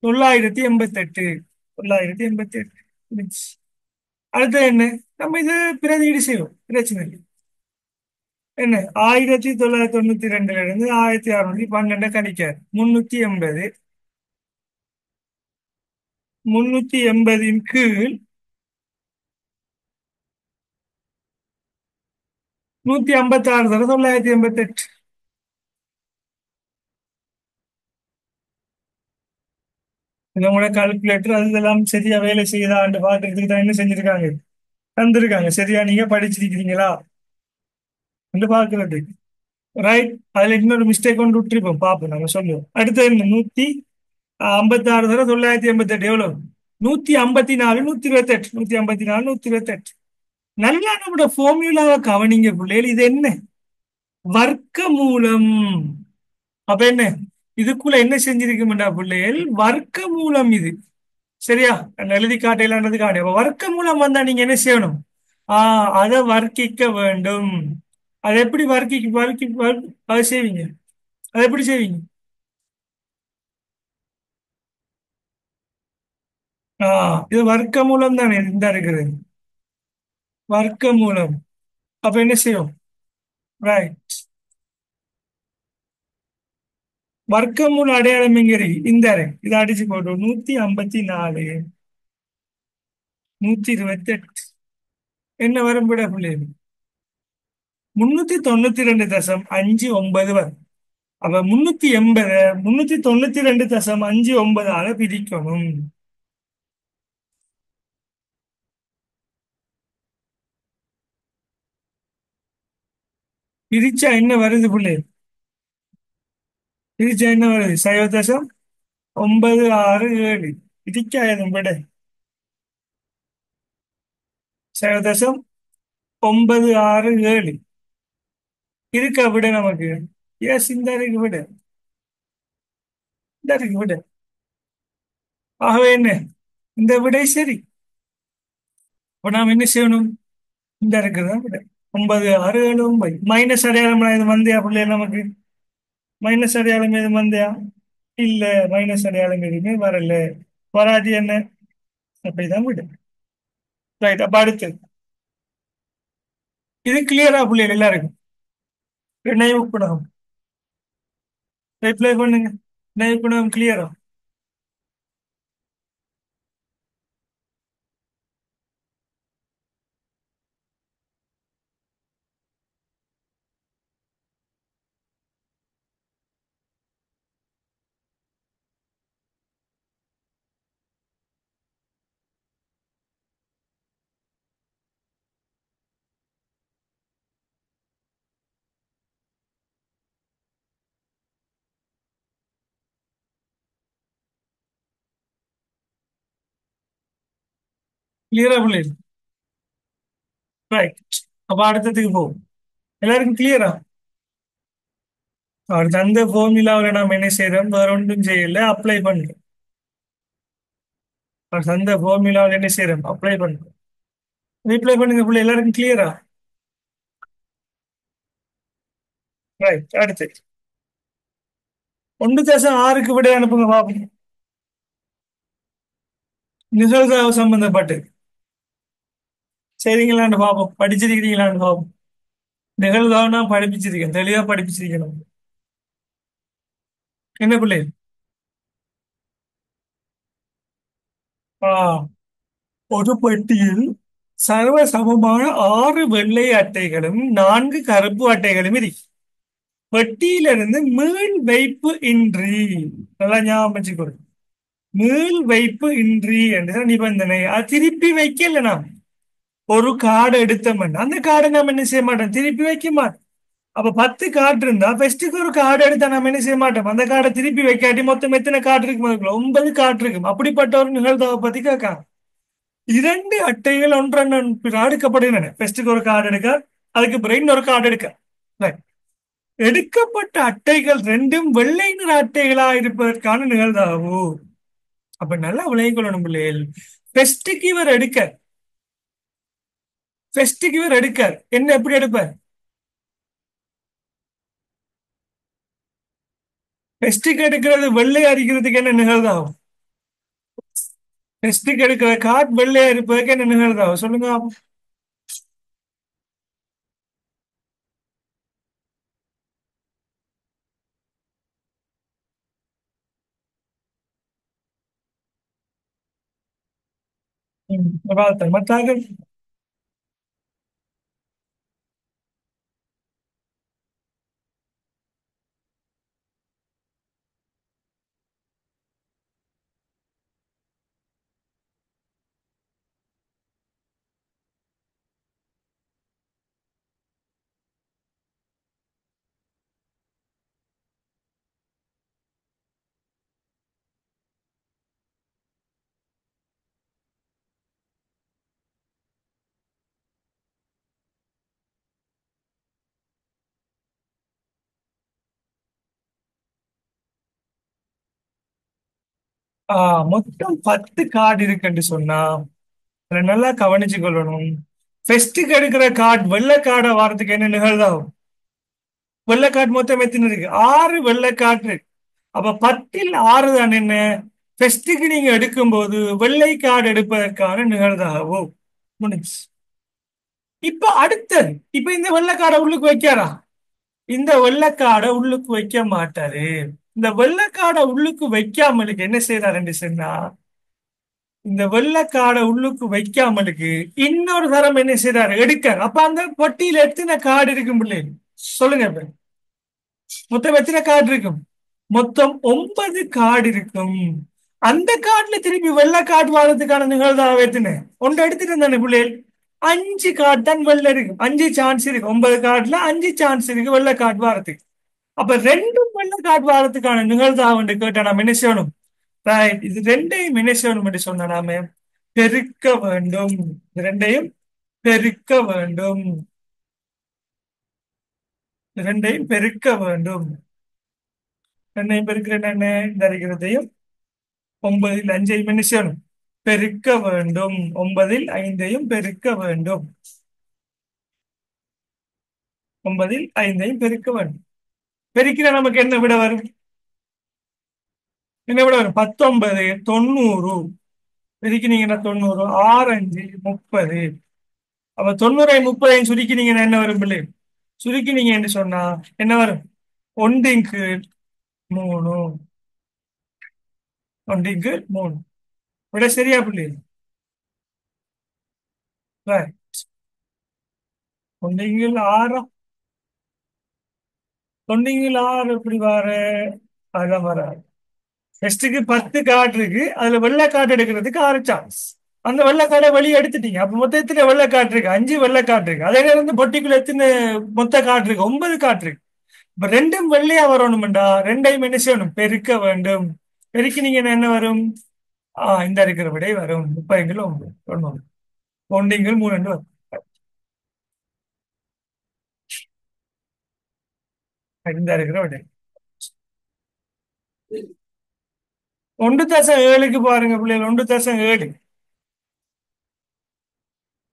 988. 988. அடுத்து என்ன? நம்ம இது பிரதியீடு செய்வோம், பிரச்சனை இல்லை. என்ன? 1992 இருந்து 1612 கழிக்காரு. 380. 380 கீழ் 156 தர 988. உங்களோட கால்குலேட்டர் அது இதெல்லாம் சரியா வேலை செய்யுதான்னு பாக்குறதுக்கு தான் என்ன செஞ்சிருக்காங்க, தந்திருக்காங்க. சரியா நீங்க படிச்சிருக்கிறீங்களா என்று பாக்குறது. ரைட். அதுல இன்னொரு மிஸ்டேக் கொண்டு விட்டுருப்போம், பார்ப்போம், நம்ம சொல்லுவோம். அடுத்து என்ன? 156 தர 988 எவ்வளவு? 154 128. 154 128. நல்லா நம்மளோட ஃபார்முலாவை கவனிங்க பிள்ளைகள். இது என்ன? வர்க்க மூலம். அப்ப என்ன? இதுக்குள்ள என்ன செஞ்சிருக்கும்டா பிள்ளைகள்? வர்க்க மூலம் இது. சரியா? நான் எழுதி காட்டையிலான்றது காணி. அப்ப வர்க்க மூலம் வந்தா நீங்க என்ன செய்யணும்? அதை வர்க்கிக்க வேண்டும். அதை எப்படி அதை செய்வீங்க? அதை எப்படி செய்வீங்க? இது வர்க்க மூலம் தானே இந்த இருக்குது. வர்க்க மூலம். அப்ப என்ன செய்யும்? ரைட். வர்க்கமூல அடையாளம் எங்க இருக்கு? இந்த இருக்கு. இதை அடிச்சு போட்டோம். 154 128 என்ன வரும் விட பிள்ளைகள்? 392.59 வரும். அப்ப 380 392.59 பிரிக்கணும். பிரிச்சா என்ன வருது பிள்ளைகள்? பிரிச்சா என்ன வருது? 0.967. பிரிக்காயதும் விட 0.967 இருக்கா விட நமக்கு? எஸ், இந்த இருக்கு விட. இந்த இருக்கு விட. ஆகவே என்ன? இந்த விடை சரி. இப்ப நாம் என்ன செய்யணும்? இந்த இருக்குதான் விட. 9 6 7 9 மைனஸ் அடையாளம் இது வந்தியா பிள்ளைகள் நமக்கு? மைனஸ் அடையாளம் எதுவும் வந்தியா? இல்ல. மைனஸ் அடையாளம் எதுவுமே வரல. வராது என்ன? அப்படிதான் விடு. ரைட். அப்ப அடுத்து இது கிளியரா பிள்ளைகள் எல்லாருக்கும்? நினைவு குணகம் ரிப்ளை பண்ணுங்க. நினைவு குணகம் கிளியரா? கிளியரா பிள்ளைகள்? ரைட். அப்ப அடுத்ததுக்கு போவோம். எல்லாருக்கும் கிளியரா? அவர் தந்த ஃபார்முலாவில் நாம் என்ன செய்யறோம்? வேற ஒன்றும் செய்யல, அப்ளை பண்றோம். அவர் தந்த ஃபார்முலாவில் என்ன செய்யறோம்? அப்ளை பண்றோம். ரீப்ளை பண்ணுங்க பிள்ளை. எல்லாருக்கும் கிளியரா? ரைட். அடுத்து 1.6க்கு விட அனுப்புங்க பாப்போம். நிகழ்கால சம்பந்தப்பட்டு செய்றீங்களான்னு பார்ப்போம். படிச்சிருக்கிறீங்களான்னு பார்ப்போம். நிகழ்காலம்னா படிப்பிச்சிருக்கேன், தெளிவா படிப்பிச்சிருக்கணும். என்ன பிள்ளை? ஆ ஒரு பெட்டியில் சர்வ சமமான 6 வெள்ளை அட்டைகளும் 4 கருப்பு அட்டைகளும் இருக்கு. பெட்டியிலிருந்து மீள் வைப்பு இன்றி, நல்லா ஞாபகம் வச்சுக்கோ, மீள் வைப்பு இன்றி என்ற நிபந்தனை. அது திருப்பி வைக்கல நாம். ஒரு கார்டு எடுத்தோம்னா அந்த கார்டை நம்ம என்ன செய்ய மாட்டோம், திருப்பி வைக்க மாட்டோம். அப்ப 10 கார்டு இருந்தா ஃபர்ஸ்ட்டுக்கு ஒரு கார்டு எடுத்தா நம்ம என்ன செய்ய மாட்டோம், அந்த கார்டை திருப்பி வைக்காட்டி மொத்தம் எத்தனை கார்டு இருக்கும், அதுக்குள்ள 9 கார்டு இருக்கும். அப்படிப்பட்ட ஒரு நிகழ்வை பத்தி கேட்காங்க. 2 அட்டைகள் ஒன்றன் பின் அடுக்கப்படுகின்றன. ஃபர்ஸ்ட்டுக்கு ஒரு கார்டு எடுக்க, அதுக்கு பிறகு இன்னொரு கார்டு எடுக்க. Right. எடுக்கப்பட்ட அட்டைகள் ரெண்டும் வெள்ளை நிற அட்டைகளா இருப்பதற்கான நிகழ்தாவு. அப்ப நல்லா விளங்கிக் கொள்ளணும் பிள்ளைகள். ஃபர்ஸ்ட்டுக்கு இவர் எடுக்க, ஃபர்ஸ்ட்டுக்கு இவர் எடுக்கார், என்ன எப்படி எடுப்பார்? ஃபர்ஸ்ட்டுக்கு எடுக்கிறது வெள்ளை அடிக்கிறதுக்கு என்ன நிகழ்தாகும்? டெஸ்டுக்கு எடுக்கிற கார்டு வெள்ளையா இருப்பதற்கு என்ன நிகழ்தாகும் சொல்லுங்க பாப்போம். வாழ்த்தல் மற்றாக. மொத்தம் 10 கார்டு இருக்குன்னு சொன்னா அதை நல்லா கவனிச்சு கொள்ளணும். ஃபர்ஸ்ட்டுக்கு எடுக்கிற கார்டு வெள்ளை கார்டை வாரத்துக்கு என்ன நிகழ்தாகும்? வெள்ளை கார்டு மொத்தம் எத்தனை இருக்கு? 6 வெள்ளை கார்டு இருக்கு. அப்ப 10ல் 6 தான் என்ன, ஃபர்ஸ்ட்டுக்கு நீங்க எடுக்கும்போது வெள்ளை கார்டு எடுப்பதற்கான நிகழ்தாகும். முடிஞ்சு. இப்ப அடுத்தது, இப்ப இந்த வெள்ளைக்காடை உள்ளுக்கு வைக்காரா? இந்த வெள்ளைக்காடை உள்ளுக்கு வைக்க மாட்டாரு. இந்த வெள்ளைக்காடை உள்ளுக்கு வைக்காமலுக்கு என்ன செய்யறாருன்னு சொன்னா, இந்த வெள்ளைக்காடை உள்ளுக்கு வைக்காமலுக்கு இன்னொரு தரம் என்ன செய்யறாரு, எடுக்காரு. அப்ப அந்த பொட்டியில எத்தனை கார்டு இருக்கும் பிள்ளைங்க சொல்லுங்க இப்ப. மொத்தம் எத்தனை கார்டு இருக்கும்? மொத்தம் 9 கார்டு இருக்கும். அந்த கார்டுல திருப்பி வெள்ளை கார்டு வாரத்துக்கான நிகழ்வு எத்தனை? ஒன்று எடுத்துட்டு இருந்தானே பிள்ளைகள். 5 கார்டு தான் வெள்ளை இருக்கு. 5 சான்ஸ் இருக்கு. 9 கார்டுல 5 சான்ஸ் இருக்கு வெள்ளை கார்டு வாரத்துக்கு. அப்ப ரெண்டும் வெள்ளை கார்டு வாரத்துக்கான நிகழ்வு கேட்டா நாம என்ன செய்யணும்? ரைட், இது ரெண்டையும் என்ன செய்யணும் என்று சொன்னா நாம பெருக்க வேண்டும். இது ரெண்டையும் பெருக்க வேண்டும். இது ரெண்டையும் பெருக்க வேண்டும். ரெண்டையும் பெருக்கிற என்ன, இந்த இருக்கிறதையும் 9ல் 5ஐயும் என்ன செய்யணும், பெருக்க வேண்டும். 9ல் 5ஐயும் பெருக்க வேண்டும். 9ல் 5ஐயும் பெருக்க வேண்டும். பெருக்கினா நமக்கு என்ன விட வரும்? என்ன விட வரும்? 19 90. பெருக்கினீங்கன்னா 90, 6×5 30. அப்ப 90ஐ 30ஐயும் சுருக்கினீங்கன்னா என்ன வரும் பிள்ளை? சுருக்கினீங்க என்று சொன்னா என்ன வரும்? 1×3. 1×3 விட சரியா பிள்ளை? 1×6. 1×6 எப்படி வர? அதெல்லாம் வராது. டெஸ்ட்டுக்கு 10 கார்டு இருக்கு, அதுல வெள்ளை கார்டு எடுக்கிறதுக்கு 6 சான்ஸ். அந்த வெள்ளை கார்டை வெளியே எடுத்துட்டீங்க. அப்ப மொத்தம் எத்தனை வெள்ளை கார்டு இருக்கு? 5 வெள்ளை கார்டு இருக்கு. அதே நேரம் வந்து பொட்டிக்குள்ள எத்தனை மொத்த கார்டு இருக்கு? 9 கார்டு இருக்கு. இப்ப ரெண்டும் வெள்ளையா வரணும்டா, ரெண்டையும் என்ன செய்யணும், பெருக்க வேண்டும். பெருக்கினீங்கன்னா என்ன வரும்? இந்த இருக்கிற விடை வரும். 30×9 90. 1×3 வரும். இந்த இருக்கிற விடை 1.7க்கு பாருங்க பிள்ளைகள். 1.7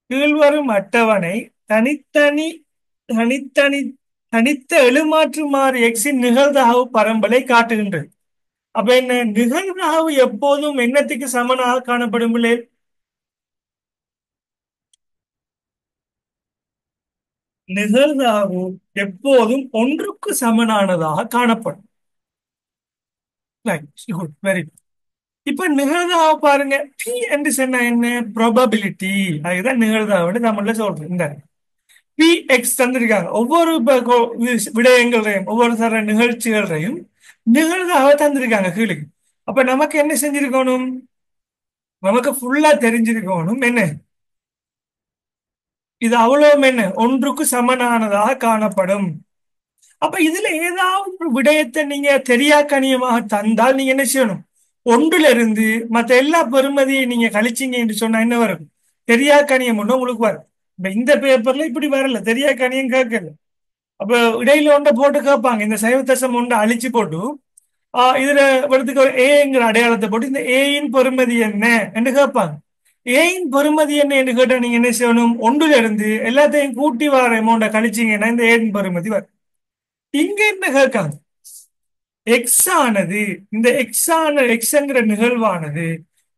கீழ்வரும் அட்டவணை தனித்தனி தனித்தனி தனித்த எழுமாற்று மாறி எக்ஸின் நிகழ்தகவு பரம்பலை காட்டுகின்றது. அப்ப என்ன, நிகழ்தகவு எப்போதும் என்னத்துக்கு சமனாக காணப்படும் பிள்ளைகள்? நிகழ்தகவு எப்போதும் ஒன்றுக்கு சமனானதாக காணப்படும். Very good. இப்ப நிகழ்தகவு பாருங்க, P என்று சொன்ன என்ன, ப்ராபபிலிட்டி. அதுதான் நிகழ்தகவுன்னு நம்மள சொல்றோம். இந்த பி எக்ஸ் தந்திருக்காங்க. ஒவ்வொரு விடயங்களையும் ஒவ்வொரு தர நிகழ்ச்சிகளையும் நிகழ்வாக தந்திருக்காங்க கீழே. அப்ப நமக்கு என்ன செஞ்சிருக்கணும்? நமக்கு ஃபுல்லா தெரிஞ்சிருக்கணும் என்ன இது அவ்வளவு என்ன ஒன்றுக்கு சமனானதாக காணப்படும். அப்ப இதுல ஏதாவது ஒரு விடயத்தை நீங்க தெரியாக்கணியமாக தந்தால் நீங்க என்ன செய்யணும்? ஒன்றுல இருந்து மத்த எல்லா பெறுமதியை நீங்க கழிச்சீங்க என்று சொன்னா என்ன வரும்? தெரியாக்கணியம் ஒண்ணு உங்களுக்கு வரும். இப்ப இந்த பேப்பர்ல இப்படி வரல, தெரியாக்கணியம் கேட்கல. அப்ப இடையில ஒன்றை போட்டு கேட்பாங்க, இந்த சைவ தசம் ஒன்றை அழிச்சு போட்டு இதுல வரதுக்கு ஒரு ஏங்கிற அடையாளத்தை போட்டு இந்த ஏயின் பெறுமதி என்ன என்று கேட்பாங்க. ஏயின் பெறுமதி என்ன என்று கேட்டா நீங்க என்ன செய்யணும்? ஒன்றுல இருந்து எல்லாத்தையும் கூட்டி வர அமௌண்ட்டை கழிச்சீங்கன்னா இந்த ஏயின் பெறுமதி வரும். இங்க என்ன கேட்காங்க? எக்ஸ் ஆனது இந்த எக்ஸ்ங்கிற நிகழ்வானது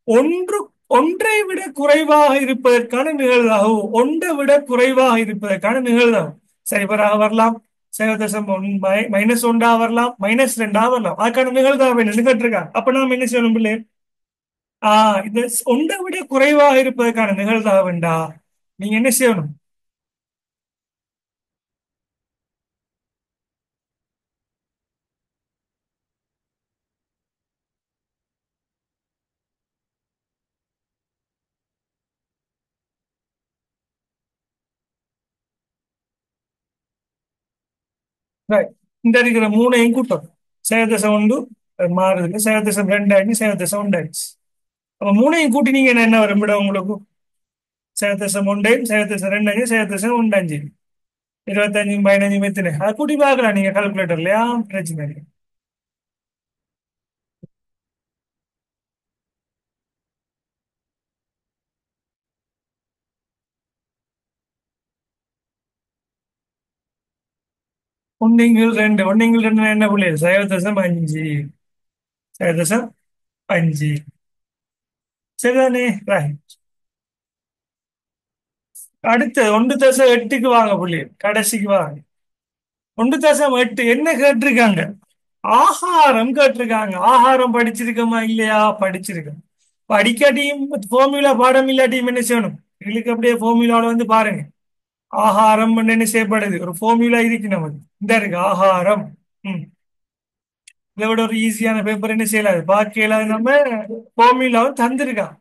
ஒன்று ஒன்றை விட குறைவாக இருப்பதற்கான நிகழ்வாகும். ஒன்றை விட குறைவாக இருப்பதற்கான நிகழ்வாகும். சைபராக வரலாம், மைனஸ் ஒன்றா வரலாம், மைனஸ் ரெண்டா வரலாம். அதுக்கான நிகழ்வாக என்ன கேட்டிருக்காங்க. அப்ப நாம என்ன செய்யணும் பிள்ளை? இந்த ஒன்றை விட குறைவாக இருப்பதற்கான நிகழ்வாக வேண்டா நீங்க என்ன செய்யணும்? Right. இந்த இருக்கிற மூணையும் கூட்டம் சேவதசம் ஒன்று மாறுது, சேவதசம் ரெண்டாயிடுச்சு, சேவதசம் உண்டாயிடுச்சு. அப்ப மூணையும் கூட்டி நீங்க என்ன வரும் விட உங்களுக்கு? சேவதசம் ஒன்றையும் சேவதசம் ரெண்டாயிரம் சேவதசம் உண்டாஞ்சு 25 15 எத்தனை அதை கூட்டி பார்க்கலாம் நீங்க கால்குலேட்டர்லயா, பிரச்சனை இல்லை. ஒன்னிங்கில் ரெண்டு என்ன புள்ளியது? சேவதசம் அஞ்சு, சேவதசம் அஞ்சு. சரிதானே? ரைட். அடுத்து 1.8க்கு வாங்க புள்ளி, கடைசிக்கு வாங்க. 1.8 என்ன கேட்டிருக்காங்க? ஆகாரம் கேட்டிருக்காங்க. ஆகாரம் படிச்சிருக்கோமா இல்லையா? படிச்சிருக்கோம். படிக்காட்டியும் ஃபார்முலா பாடம் இல்லாட்டியும் என்ன செய்யணும்? எங்களுக்கு அப்படியே ஃபார்முலாவில் வந்து பாருங்க. ஆகாரம் என்ன செய்யப்படுது? ஒரு ஃபார்முலா இருக்கு நமக்கு. இந்த இருக்கு ஆகாரம். ம். இதை விட ஒரு ஈஸியான பேப்பர் என்ன செய்யலாது பாக்கியல நம்ம ஃபார்முலாவும் தந்திருக்கான்.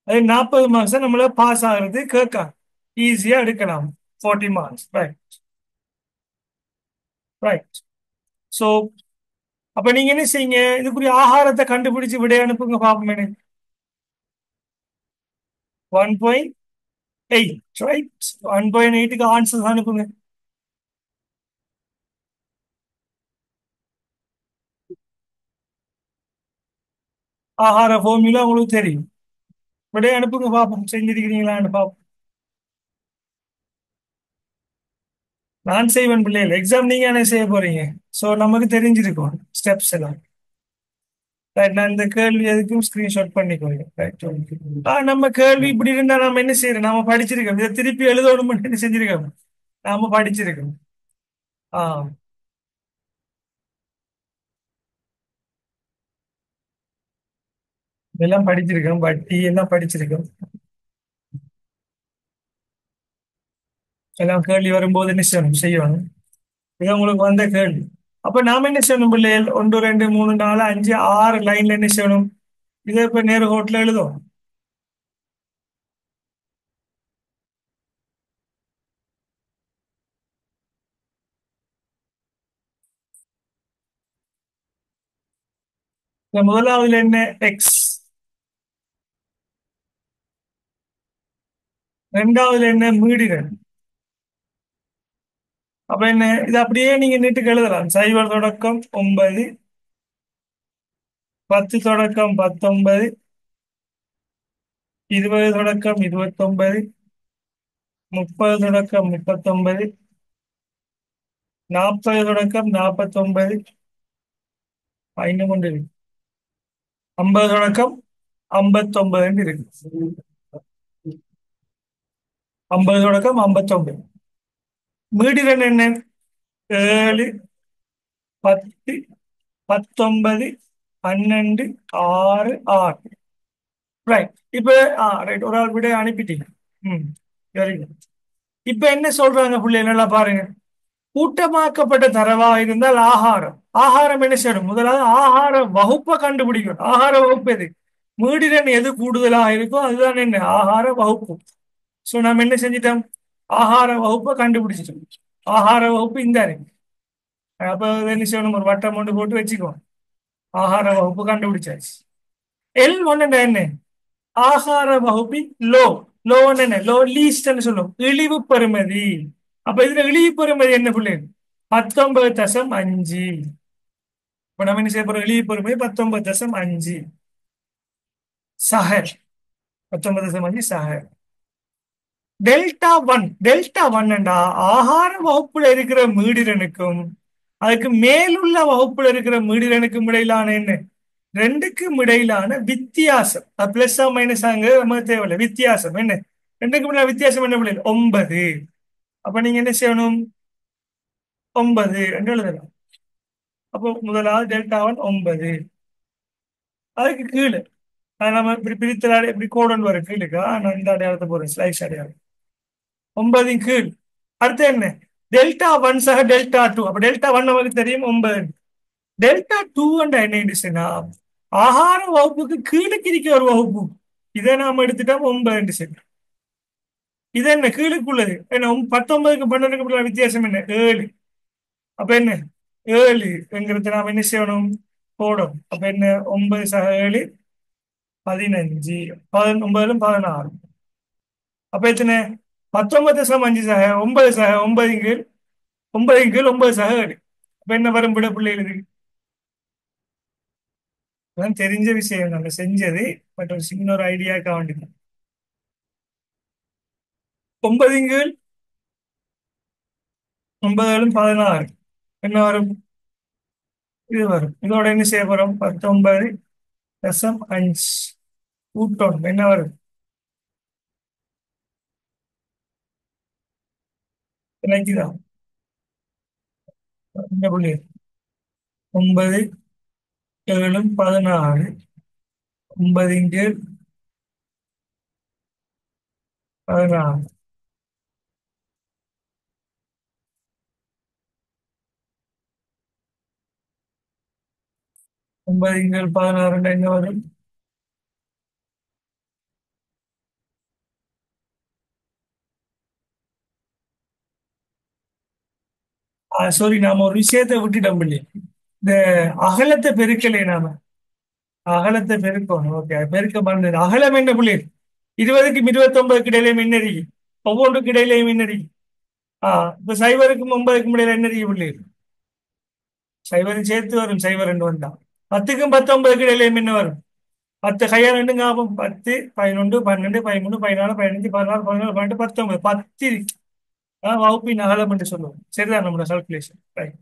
அது 40 மார்க்ஸ் நம்மள பாஸ் ஆகுறது கேட்கான். ஈஸியா எடுக்கலாம். 40 மார்க்ஸ். ரைட். ரைட். ஸோ அப்ப நீங்க என்ன செய்யுங்க? இதுக்குரிய ஆகாரத்தை கண்டுபிடிச்சு விடைய அனுப்புங்க பாப்போம். எனக்கு 1.8. ரைட். 1.8க்கு ஆன்சர் அனுப்புங்க. ஆகார ஃபார்முலா உங்களுக்கு தெரியும். விடைய அனுப்புங்க பாப்போம், செஞ்சிருக்கிறீங்களான்னு பாப்போம். நான் செய்வேன் பிள்ளைகள், எக்ஸாம் நீங்க என்ன செய்ய போறீங்க? ஸோ நமக்கு தெரிஞ்சிருக்கும் ஸ்டெப்ஸ் எல்லாம். ரைட். நான் இந்த கேள்வி எதுக்கும் ஸ்கிரீன்ஷாட் பண்ணிக்கோங்க. ரைட். நம்ம கேள்வி இப்படி இருந்தா நம்ம என்ன செய்யறோம்? நாம படிச்சிருக்கோம். இதை திருப்பி எழுதணும் என்ன செஞ்சிருக்கோம்? நாம படிச்சிருக்கோம். ஆ இதெல்லாம் படிச்சிருக்கோம், வட்டி எல்லாம் படிச்சிருக்கோம். எல்லாம் கேள்வி வரும்போது என்ன செய்யணும்? இது உங்களுக்கு வந்த கேள்வி. அப்ப நாம என்ன செய்யணும் பிள்ளைகள்? 1 2 3 4 5 6 லைன்ல என்ன செய்யணும்? இதை இப்ப நேர்கோட்டில் எழுதும். இந்த முதலாவதுல என்ன? எக்ஸ். ரெண்டாவதுல என்ன? மீடிரன். அப்ப என்ன இது அப்படியே நீங்க நீட்டுக்கு எழுதலாம். சைபர் தொடக்கம் 9, 10 தொடக்கம் 19, 20 தொடக்கம் 29, 30 தொடக்கம் 39, 40 தொடக்கம் 49, இன்னும் கொண்டு இருக்கு 50 தொடக்கம் 59 இருக்கு. 50 தொடக்கம் 59. மீடிரன் என்ன? 7, 10, 19, 12, 6, 6. ரைட். இப்ப ரைட், ஒரு ஆள் விட அனுப்பிட்டீங்க. ம். Very good. இப்ப என்ன சொல்றாங்க பிள்ளை நல்லா பாருங்க. கூட்டமாக்கப்பட்ட தரவா இருந்தால் ஆகாரம். ஆகாரம் என்ன செய்யணும்? முதலாவது ஆகார வகுப்பை கண்டுபிடிக்கணும். ஆகார வகுப்பு எது? மீடிரன் எது கூடுதலாக இருக்கோ அதுதான் என்ன ஆகார வகுப்பு. சோ நம்ம என்ன செஞ்சிட்டோம்? ஆகார வகுப்பை கண்டுபிடிச்சிட்டோம். ஆகார வகுப்பு இந்த இருக்கு. அப்ப என்ன செய்யணும்? ஒரு வட்டம் ஒன்று போட்டு வச்சுக்கோ. ஆகார வகுப்பு கண்டுபிடிச்சாச்சு. எல் ஒன்னு என்ன? ஆகார வகுப்பின் லோ. லோ என்ன? லோ லீஸ்ட்னு சொல்லும். இழிவு பெறுமதி. அப்ப இதுல இழிவு பெறுமதி என்ன பிள்ளை? 19.5. இப்ப நம்ம என்ன செய்ய போறோம்? இழிவு பெறுமதி 19.5 சஹர். 19.5 சஹர். டெல்டா ஒன்டா ஆகார வகுப்புல இருக்கிற மீடிரனுக்கும் அதுக்கு மேலுள்ள வகுப்புல இருக்கிற மீடிரனுக்கும் இடையிலான என்ன? ரெண்டுக்கும் இடையிலான வித்தியாசம். பிளஸ் மைனஸ் அங்க நமக்கு தேவையில்லை. வித்தியாசம் என்ன? ரெண்டுக்கும் இடையிலான வித்தியாசம் என்ன பிள்ளை? 9. அப்ப நீங்க என்ன செய்யணும்? 9 என்று எழுதலாம். அப்போ முதலாவது டெல்டா 1 9. அதுக்கு கீழே நம்ம இப்படி பிரித்தல் இப்படி கோடன் வரும் கீழுக்கா. நான் இந்த அடையாளத்தை போறேன். ஸ்லைஸ் அடையாளம் 9 கீழ். அடுத்து என்ன? டெல்டா 1 சக டெல்டா 2. அப்ப டெல்டா 1 நமக்கு தெரியும் 9. டெல்டா 2 என்ன? ஆகார வகுப்புக்கு கீழுக்கு இருக்க ஒரு வகுப்பு. இதை நாம எடுத்துட்டோம் 9 சரி. இது என்ன? கீழுக்குள்ளது என்ன? 19க்கு 12க்கு வித்தியாசம் என்ன? 7. அப்ப என்ன? 7 என்கிறது நாம என்ன செய்யணும்? போடும். அப்ப என்ன? 9 சக 7 15. 19 16. அப்ப எத்தனை? 19.5 சக 9 சக 9 கீழ் 9 கீழ் 9 சக 7. அப்ப என்ன வரும் விட பிள்ளைகளுக்கு? அதான் தெரிஞ்ச விஷயம் நம்ம செஞ்சது. பட் ஒரு சின்ன ஒரு ஐடியாக்கா வேண்டியது. 9 கீழ் 9 16 என்ன வரும்? இது வரும். இதோட என்ன செய்ய போறோம்? 19.5 கூட்டம் என்ன வரும்? இணைக்குதான் இந்த புள்ளி 9 7 16. 9 கீழ் 16. 9 கீழ் 16 என்ன வரும்? சாரி, நாம ஒரு விஷயத்தை விட்டுட்டோம் பிள்ளை. இந்த அகலத்தை பெருக்கலை நாம. அகலத்தை பெருக்கணும். ஓகே, பெருக்க மறந்தது. அகலம் என்ன புள்ளி? 20க்கும் 29க்கு இடையிலே மின்னறி. ஒவ்வொன்றுக்கு இடையிலே மின்னறி. இப்ப 0க்கும் 9க்கும் இடையில என்ன அறிய புள்ளி? 0 சேர்த்து வரும். 0 2 வந்தா 10க்கும் 19க்கு இடையில என்ன வரும்? 10 கையா ரெண்டு ஞாபகம். 10 11 12 13 14 15 16 17 18 19 10 வகுப்பின் அகலம் என்று சொல்லுவோம். சரிதான் நம்மளோட கால்குலேஷன். ரைட்.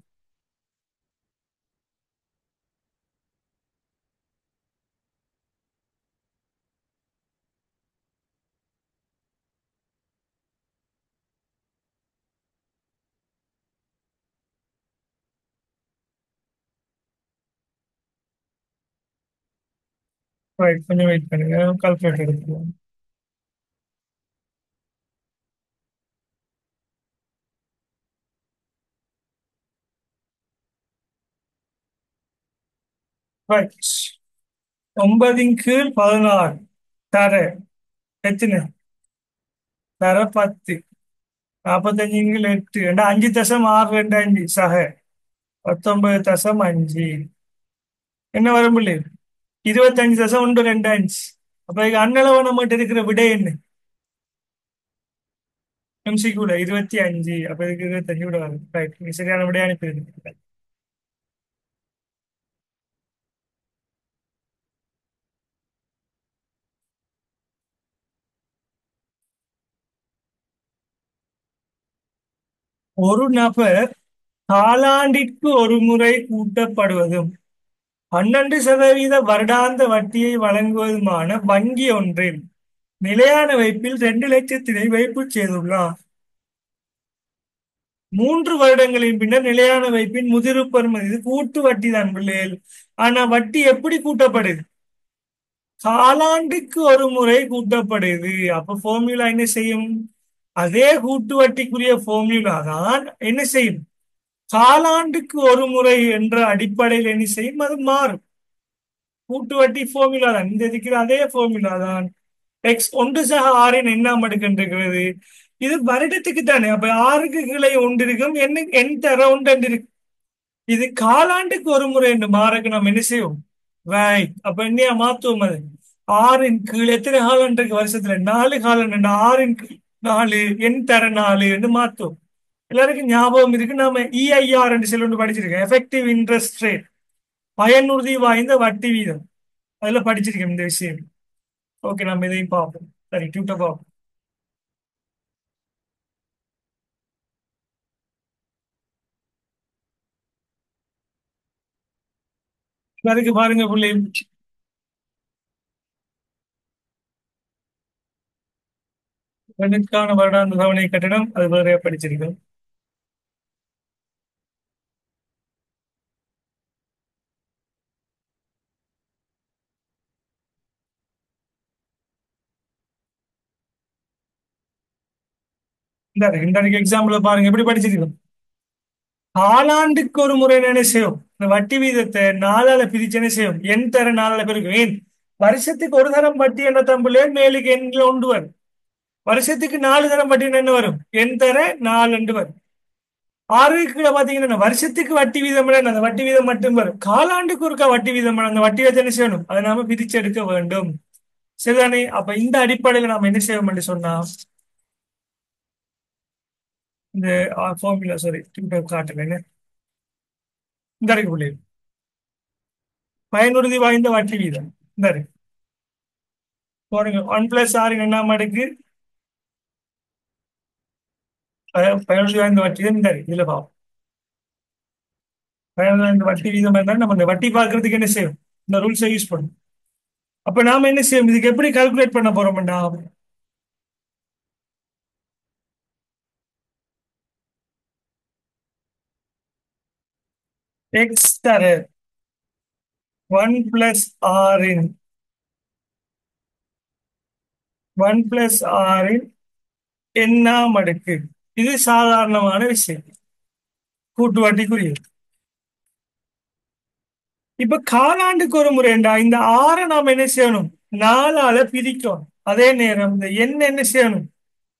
ரைட், கொஞ்சம் வெயிட் பண்ணுங்க. கால்குலேட்டர் எடுத்துக்குவோம். ரைட். 9 கீழ் 16 தர எத்தனை? தர 10. 45 கீழ் 8 ரெண்டா 5.625 சக 19.5 என்ன வரும் பிள்ளை? 25.125. அப்ப இங்க அன்னளவு நம்மகிட்ட இருக்கிற விடை என்ன? எம்சிக்யூல 25. அப்ப இதுக்கு 25 விட வரும். ரைட், நீங்க சரியான விடையை அனுப்பிடுங்க. ஒரு நபர் காலாண்டிற்கு ஒரு முறை கூட்டப்படுவதும் 12% வருடாந்த வட்டியை வழங்குவதுமான வங்கி ஒன்றில் நிலையான வைப்பில் 2 லட்சத்தினை வைப்பு செய்துள்ளார். 3 வருடங்களின் பின்னர் நிலையான வைப்பின் முதிர்வு பெறுமதி. இது கூட்டு வட்டி தான் பிள்ளைகள். ஆனா வட்டி எப்படி கூட்டப்படுது? காலாண்டுக்கு ஒரு முறை கூட்டப்படுது. அப்ப ஃபார்முலா என்ன செய்யும்? அதே கூட்டு வட்டிக்குரிய ஃபார்முலா தான் என்ன செய்யும், காலாண்டுக்கு ஒரு முறை என்ற அடிப்படையில் என்ன செய்யும், அது மாறும். கூட்டு வட்டி ஃபார்முலா தான், இந்த இருக்கிற அதே ஃபார்முலா தான். எக்ஸ் ஒன்று சக ஆறின் எண்ணாம் அடுக்கின்றது. இது வருடத்துக்கு தானே, அப்ப ஆறுக்கு கீழே ஒன்று இருக்கும், என்ன என் தர ஒன்று இருக்கு. இது காலாண்டுக்கு ஒரு முறை என்று மாறக்கு நாம் என்ன செய்வோம், ரைட். அப்ப என்னையா மாத்துவோம் அது, ஆறின் கீழ் எத்தனை காலாண்டு இருக்கு வருஷத்துல, 4 காலாண்டு, ஆறின் கீழ் 4 என் தர 4 என்று மாத்துவோம். எல்லாருக்கும் ஞாபகம் இருக்கு, நாம இஐஆர் என்று சொல்லி ஒன்று படிச்சிருக்கோம், எஃபெக்டிவ் இன்ட்ரெஸ்ட் ரேட், பயனுறுதி வாய்ந்த வட்டி வீதம். அதுல படிச்சிருக்கேன் இந்த விஷயம். ஓகே, நம்ம இதையும் பார்ப்போம். சரி, டியூட்டர் பார்ப்போம். அதுக்கு பாருங்க பிள்ளை, பெண்ணுக்கான வருடாந்த தவணை கட்டணம் அது வேறையா படிச்சிருக்கோம். இந்த எக்ஸாம்பிள் பாருங்க எப்படி படிச்சிருக்கோம். காலாண்டுக்கு ஒரு முறை என்ன செய்யும், இந்த வட்டி வீதத்தை 4ஆல பிரிச்சு என்ன செய்யும், எண் தர 4ஆல பெருக்கும். ஏன், வருஷத்துக்கு ஒரு தரம் வட்டி என்ற தம்புல மேலுக்கு எண்ணில் ஒன்று வரும். வருஷத்துக்கு 4 தரம் வட்டி என்ன வரும், எண் தர 4 என்று வரும். ஆறுக்கு கீழே பாத்தீங்கன்னா வருஷத்துக்கு வட்டி வீதம் இல்ல, அந்த வட்டி வீதம் மட்டும் வரும். காலாண்டுக்கு ஒருக்கா வட்டி வீதம், அந்த வட்டி வீதத்தை என்ன செய்யணும், அதை நாம பிரிச்சு எடுக்க வேண்டும். சரிதானே, அப்ப இந்த அடிப்படையில் நாம என்ன செய்வோம் என்று சொன்னா, இந்த ஃபார்முலா, சாரி காட்டுங்க, இந்த இருக்கு பயனுறுதி வாய்ந்த வட்டி வீதம். இந்த இருக்கு பாருங்க, 1 + 6 எண்ணாம் அடுக்கு பயனுறுதி வாய்ந்த வட்டி வீதம். இந்த இருக்கு, இதுல பாவம் பயனுறுதி வாய்ந்த வட்டி வீதம் இருந்தாலும் நம்ம இந்த வட்டி பார்க்கறதுக்கு என்ன செய்யும், இந்த ரூல்ஸை யூஸ் பண்ணும். அப்ப நாம என்ன செய்யும், இதுக்கு எப்படி கால்குலேட் பண்ண போறோம்னா, எக்ஸ் தர 1 + 6 1 + 6 எண்ணாம் அடுக்கு. இது சாதாரணமான விஷயம், கூட்டு வட்டிக்குரியது. இப்ப காலாண்டுக்கு ஒரு முறைண்டா இந்த 6 நாம் என்ன செய்யணும், 4ஆல பிரிக்கணும். அதே நேரம் இந்த எண் என்ன செய்யணும்,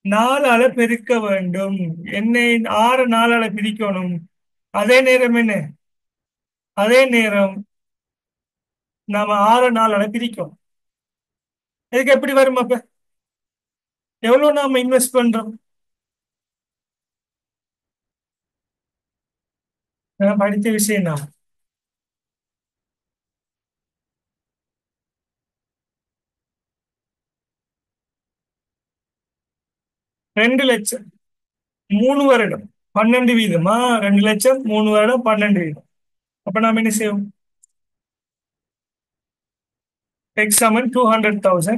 4ஆல பெருக்க வேண்டும். எண்ணை 6 4ஆல பிரிக்கணும். அதே நேரம் என்ன, அதே நேரம் நாம 6 4ஆல பிரிக்கணும். இதுக்கு எப்படி வரும் அப்ப, எவ்வளவு நாம இன்வெஸ்ட் பண்றோம், நான் படித்த விஷயம் தான். 2 லட்சம் 3 வருடம் 12 வீதமா, 2 லட்சம் 3 வருடம் 12 வீதம். அப்ப நாம என்ன செய்வோம், எக்ஸ் சமன் 200,000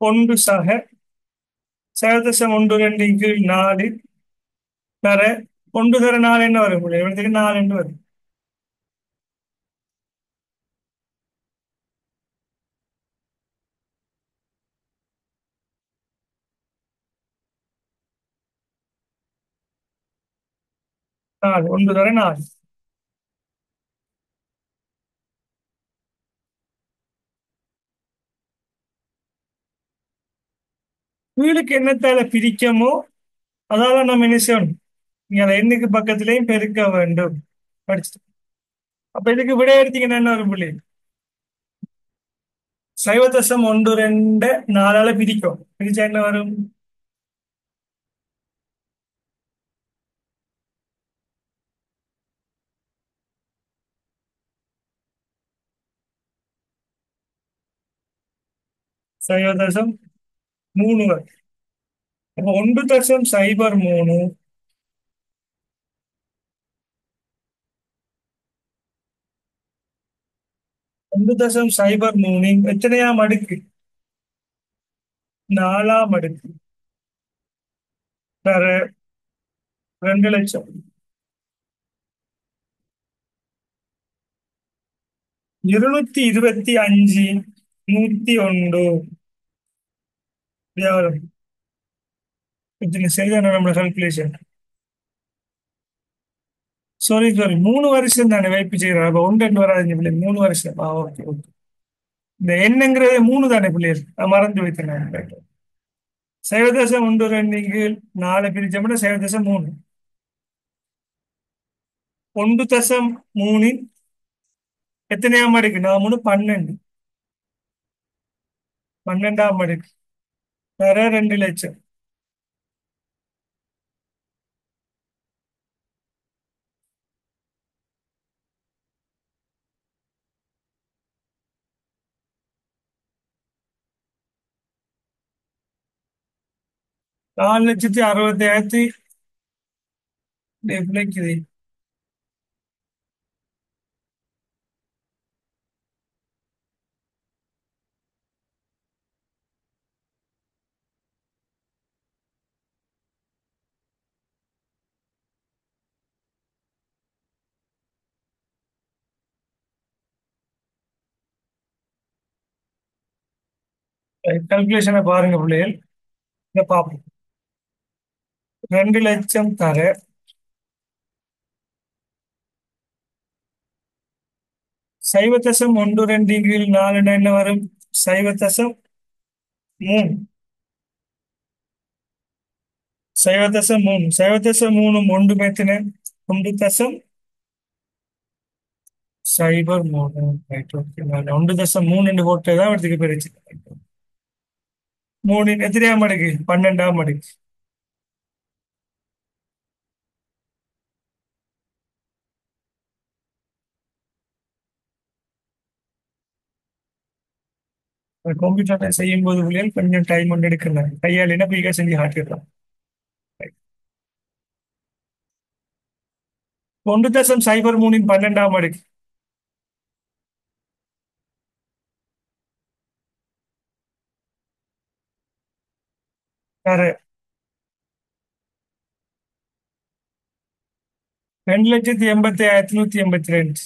ஒன்று சக 0.12 தர 1 தர 4 என்ன வரும், இவனுக்கு 4 என்று வரும். 4 1 தர 4. வீலுக்கு என்னத்தால பிரிக்கமோ அதால நம்ம என்ன செய்யணும், நீங்க அதை எண்ணுக்கு பக்கத்திலையும் பெருக்க வேண்டும். படிச்சுட்டு அப்ப இதுக்கு விடை எடுத்தீங்கன்னா என்ன வரும் புள்ளி, 0.12 4ஆல பிரிக்கும். பிரிச்சா என்ன வரும், 0.3 வரும். அப்ப 1.03 1.03 எத்தனையாம் அடுக்கு, 4ஆம் அடுக்கு தர 2 லட்சம் 225 101. வியாழன். இத்தனை சரிதானே நம்ம கால்குலேஷன்? சாரி சாரி, 3 வருஷம் தானே வைப்பு செய்யறாங்க. அப்ப ஒன்று ரெண்டு வராதுங்க பிள்ளைங்க, 3 வருஷம். Okay okay. இந்த எண்ணங்கிறது 3 தானே பிள்ளைகள், நான் மறந்து வைத்தேன் நான். சைவதசம் ஒன்று ரெண்டு இங்கு 4 பிரிச்சோம்னா சைவதசம் 3. 1.3 எத்தனையாம் அடுக்கு? 4 3 12. 12ஆம் அடுக்கு வேற 2 லட்சம். 4,60,000. பிள்ளைக்குது. 5 கால்குலேஷனை பாருங்க பிள்ளைகள். இதை பார்ப்போம். 2 லட்சம் தர சைவதசம் ஒன்று ரெண்டு கீழ் 4 என்ன வரும்? சைவதசம் 3. சைவதசம் 3. சைவதசம் 3 ஒன்று மேத்தின 1.03. Right okay. நான் 1.3 போட்டுதான் இடத்துக்கு போயிருச்சு. 3 எத்தனையாம் அடுக்கு? 12ஆம் அடுக்கு. கம்ப்யூட்டர் செய்யும் போது பிள்ளைகள் கொஞ்சம் டைம் ஒன்று எடுக்கலாம். கையாளினா குயிக்கா செஞ்சு காட்டிடலாம். 1.03 12ஆம் அடுக்கு. வேற 2,80,182.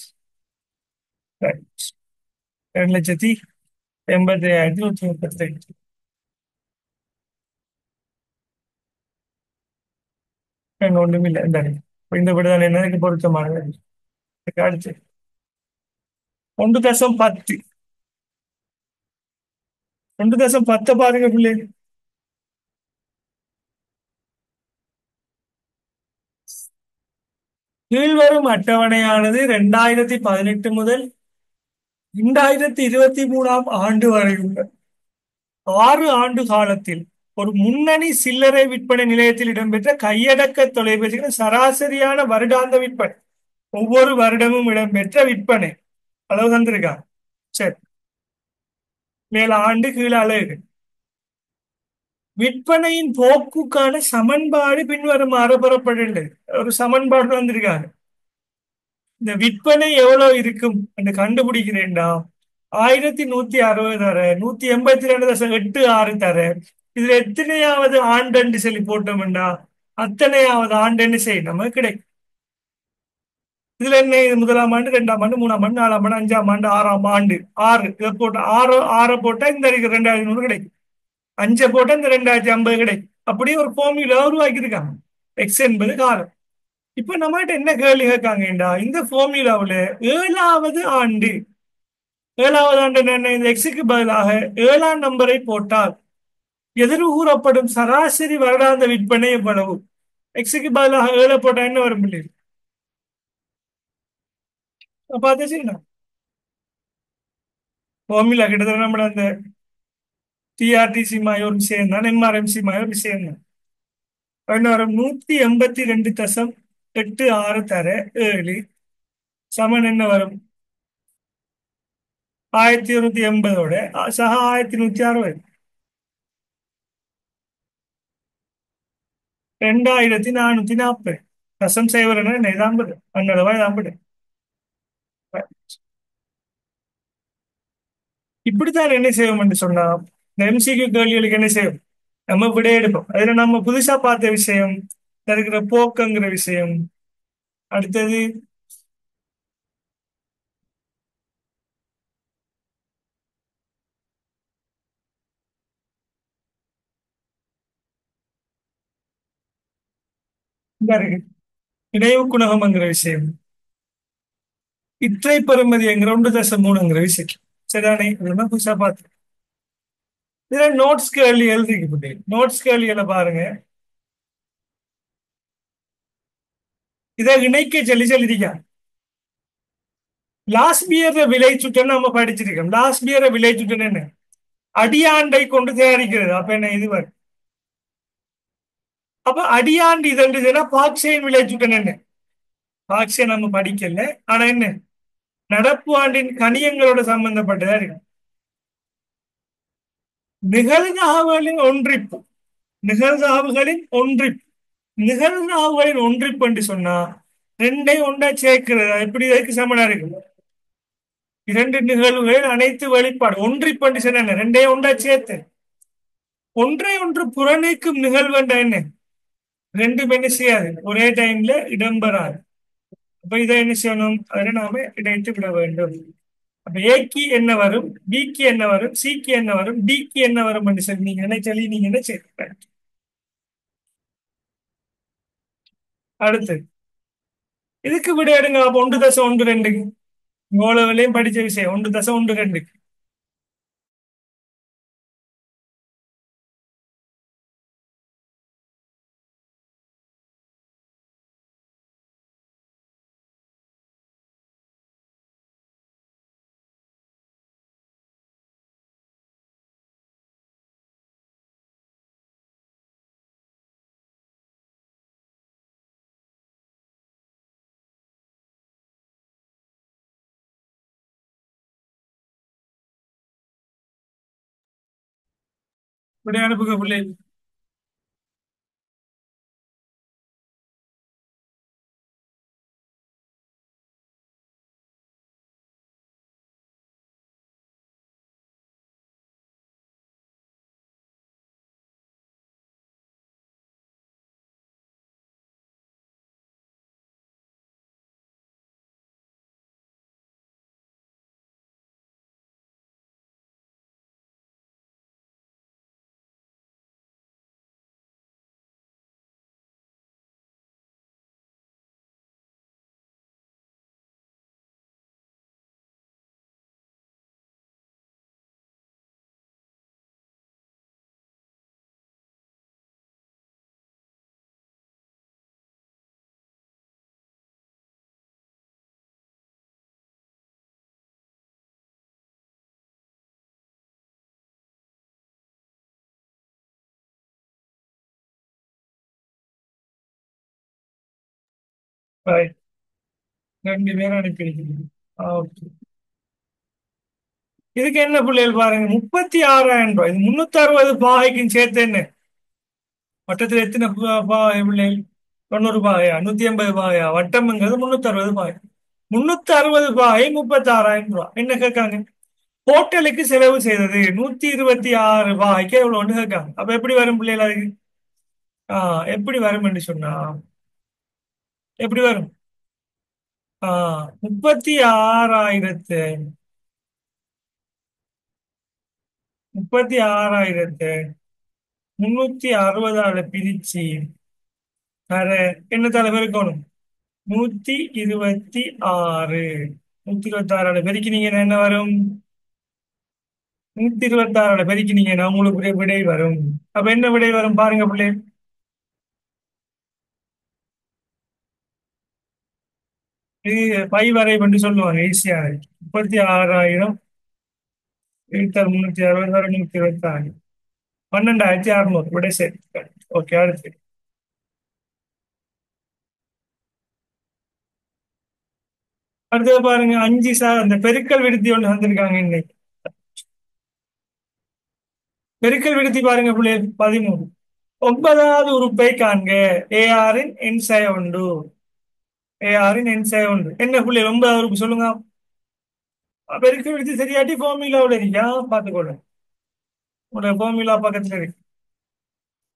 2,80,182. ஒண்ணுமில்லை இந்த இந்த விடுதலை எனக்கு பொருத்தமானது. அடுத்து 1.10. 1.10 பாருங்க பிள்ளை. கீழ்வரும் அட்டவணையானது 2018 முதல் 2023 வரை உள்ள 6 ஆண்டு காலத்தில் ஒரு முன்னணி சில்லறை விற்பனை நிலையத்தில் இடம்பெற்ற கையடக்க தொலைபேசிகள் சராசரியான வருடாந்த விற்பனை, ஒவ்வொரு வருடமும் இடம்பெற்ற விற்பனை அளவு தந்திருக்காங்க. சரி, மேல ஆண்டு கீழ அலகு. விற்பனையின் போக்குக்கான சமன்பாடு பின்வருமாறு பெறப்பட்டுள்ளது. ஒரு சமன்பாடு வந்திருக்காங்க. இந்த விற்பனை எவ்வளவு இருக்கும் என்று கண்டுபிடிக்கிறேன்டா. 1160 தர 182.86 தர இதுல எத்தனையாவது ஆண்டு சொல்லி போட்டோம்டா, அத்தனையாவது ஆண்டு செய்ய நமக்கு கிடைக்கும். இதுல என்ன? இது முதலாம் ஆண்டு, 2ஆம் ஆண்டு, 3ஆம் ஆண்டு, 4ஆம் ஆண்டு, 5ஆம் ஆண்டு, 6ஆம் ஆண்டு. 6 இதை போட்டு ஆறு போட்டா இந்த 2,100 கிடைக்கும். 5 போட்டா இந்த 2,050 கிடைக்கும். அப்படியே ஒரு ஃபார்முலா உருவாக்கி இருக்காங்க. எக்ஸ் என்பது காலம். இப்ப நம்மகிட்ட என்ன கேள்வி கேட்காங்கடா, இந்த ஃபார்முலாவுல 7ஆவது ஆண்டு. 7ஆவது ஆண்டு என்ன? இந்த எக்ஸுக்கு பதிலாக 7ஆம் நம்பரை போட்டால் எதிர்கூறப்படும் சராசரி வருடாந்த விற்பனை எவ்வளவு? எக்ஸுக்கு பதிலாக 7 போட்டா என்ன வரும் பிள்ளைகள்? பார்த்துச்சுங்களா? ஃபார்முலா கிட்டத்தட்ட நம்மள அந்த டிஆர்டிசி மாய ஒரு விஷயம் தான், எம்ஆர்எம்சி மாய ஒரு விஷயம் தான். என்ன வரும்? 182.86 தர 7 சமன் என்ன வரும்? 1180 சக 1160. 2,440. தசம் சைவர் என்ன இதாம்பது அன்னளவா இதாம்பது. இப்படித்தான் என்ன செய்வோம் என்று சொன்னா, இந்த எம்சிக்யூ கேள்விகளுக்கு என்ன செய்யும்? நம்ம விட எடுப்போம். அதுல நம்ம புதுசா பார்த்த விஷயம், இதுல இருக்கிற போக்குங்கிற விஷயம். அடுத்தது இந்த இருக்கு இணைவு குணகம்ங்கிற விஷயம், இற்றை பெறுமதிங்கிற 1.3ங்கிற விஷயம். சரிதானே? இதெல்லாம் புதுசா பார்த்து இதுல நோட்ஸ் கேள்வி எழுதிக்கிட்டு நோட்ஸ் கேள்விகளை பாருங்க. இதை இணைக்க சொல்லி சொல்லிருக்கா. லாஸ்ட் பியர் விலை சுட்டன் நம்ம படிச்சிருக்கோம். லாஸ்ட் பியர் விலை சுட்டன் என்ன? அடியாண்டை கொண்டு தயாரிக்கிறது. அப்ப என்ன இது வரும்? அப்ப அடியாண்டு இதுன்னா பாக்சைன் விலை சுட்டன் என்ன? பாக்சை நம்ம படிக்கல. ஆனா என்ன, நடப்பு ஆண்டின் கணியங்களோட சம்பந்தப்பட்டதா இருக்கு. நிகழ்காவலின் ஒன்றிப்பு, நிகழ்காவுகளின் ஒன்றிப்பு, நிகழ்காவுகளின் ஒன்றிப்பு என்று சொன்னா ரெண்டையும் ஒன்றா சேர்க்கிறது. எப்படி இதுக்கு சமனா இருக்கு? இரண்டு நிகழ்வுகளின் அனைத்து வெளிப்பாடு ஒன்றிப்பு என்று சொன்ன ரெண்டையும் ஒன்றா சேர்த்து ஒன்றை ஒன்று புறநீக்கும் நிகழ்வு என்ற என்ன? ரெண்டும் என்ன செய்யாது, ஒரே டைம்ல இடம்பெறாது. அப்ப இதை என்ன செய்யணும்? அதை நாம இணைத்து விட வேண்டும். அப்ப ஏக்கு என்ன வரும், பிக்கு என்ன வரும், சிக்கு என்ன வரும், டிக்கு என்ன வரும் என்று சொல்லி நீங்க என்ன சொல்லி நீங்க என்ன செய்ய. அடுத்து இதுக்கு விட எடுங்க. அப்ப 1.12 இவ்வளவுலையும் படிச்ச விஷயம் 1.12. இப்படி அனுப்புங்க பிள்ளை. Right. 2 பேரும் அனுப்பியிருக்கீங்க. ஓகே. இதுக்கு என்ன பிள்ளைகள் பாருங்க, 36,000 ரூபாய். இது 360 பாகைக்கும் சேர்த்து என்ன? வட்டத்தில் எத்தனை பாகை பிள்ளைகள்? 90 பாகையா, 180 பாகையா? வட்டம்ங்கிறது 360 பாகை. 360 பாகை 36,000 ரூபாய். என்ன கேட்காங்க? ஹோட்டலுக்கு செலவு செய்தது 126 பாகைக்கு எவ்வளவுன்னு கேட்காங்க. அப்ப எப்படி வரும் பிள்ளைகள் அதுக்கு? எப்படி வரும் என்று சொன்னா எப்படி வரும்? 36,000, 36,000 360ஆல பிரிச்சு வேற என்னத்தால பெருக்கணும்? 126. 126ஆல பெருக்கினீங்கன்னா என்ன வரும்? 126ஆல பெருக்கினீங்கன்னா உங்களுக்கு ஒரு விடை வரும். அப்ப என்ன விடை வரும் பாருங்க பிள்ளை. இது பை வரை பண்ணி சொல்லுவாங்க ஈஸியா. 36,000 கழித்தல் 360 வரை 126. 12,600 விடை சரி. ஓகே, அடுத்து அடுத்தது பாருங்க. 5 அந்த பெருக்கல் விடுதி ஒண்ணு வந்திருக்காங்க இன்னைக்கு. பெருக்கல் விடுதி பாருங்க பிள்ளை. 13. 9வது உறுப்பை காண்க. ஏஆரின் எண்சாய உண்டு. ஏஆரின் எண்சாய உண்டு என்ன பிள்ளை? 9வது உறுப்பு சொல்லுங்க. பெருக்கல் விடுதி சரியாட்டி ஃபார்முலாவோட இருக்கா பார்த்துக்கொள்ள. உங்களோட ஃபார்முலா பக்கத்துல இருக்கு.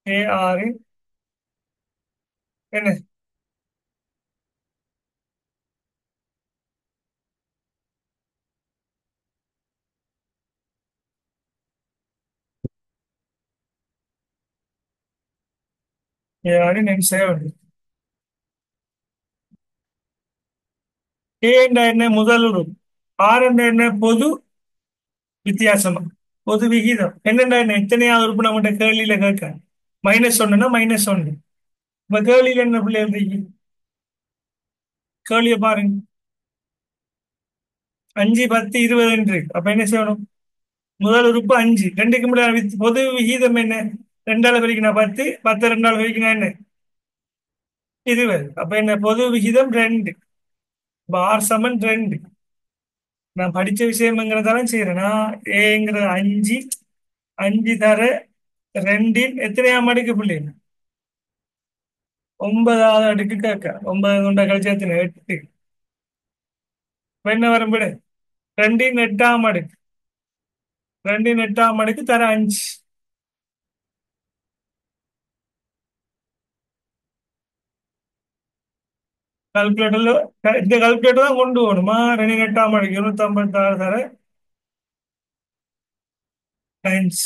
ஏஆரின் என்ன? ஏஆரின் எண்சாய உண்டு. ஏ என்ற என்ன முதல் உறுப்பு, ஆர் என்ற என்ன பொது வித்தியாசமா, பொது விகிதம். என்னென்ன என்ன எத்தனையாவது உறுப்பு நம்மகிட்ட கேள்வியில கேட்க, -1ன்னா -1. இப்ப கேள்வியில என்ன பிள்ளை இருக்கு? கேள்வியை பாருங்க. 5, 10, 20 இருக்கு. அப்ப என்ன செய்யணும்? முதல் உறுப்பு 5, ரெண்டுக்கு முடியாது பொது விகிதம் என்ன? 2ஆல பெருக்கினா 10, 10 2ஆல பெருக்கினா என்ன? 20. அப்ப என்ன பொது விகிதம் 2. பார் சமன் 2. நான் படிச்ச விஷயம்ங்கிறதால செய்யறேன்னா, ஏங்கிறது 5, 5 தர 2இன் எத்தனையாம் அடுக்கு பிள்ளை? 9வது அடுக்கு கேட்க. 9 கொண்ட கழிச்சு எத்தனை? 8. இப்ப என்ன வரும் விட? 2இன் 8ஆம் அடுக்கு. 2இன் 8ஆம் அடுக்கு தர 5. கால்குலேட்டர்ல இந்த கால்குலேட்டர் தான் கொண்டு போகணுமா? 2இன் 8ஆம் அடுக்கு 256 தர 5.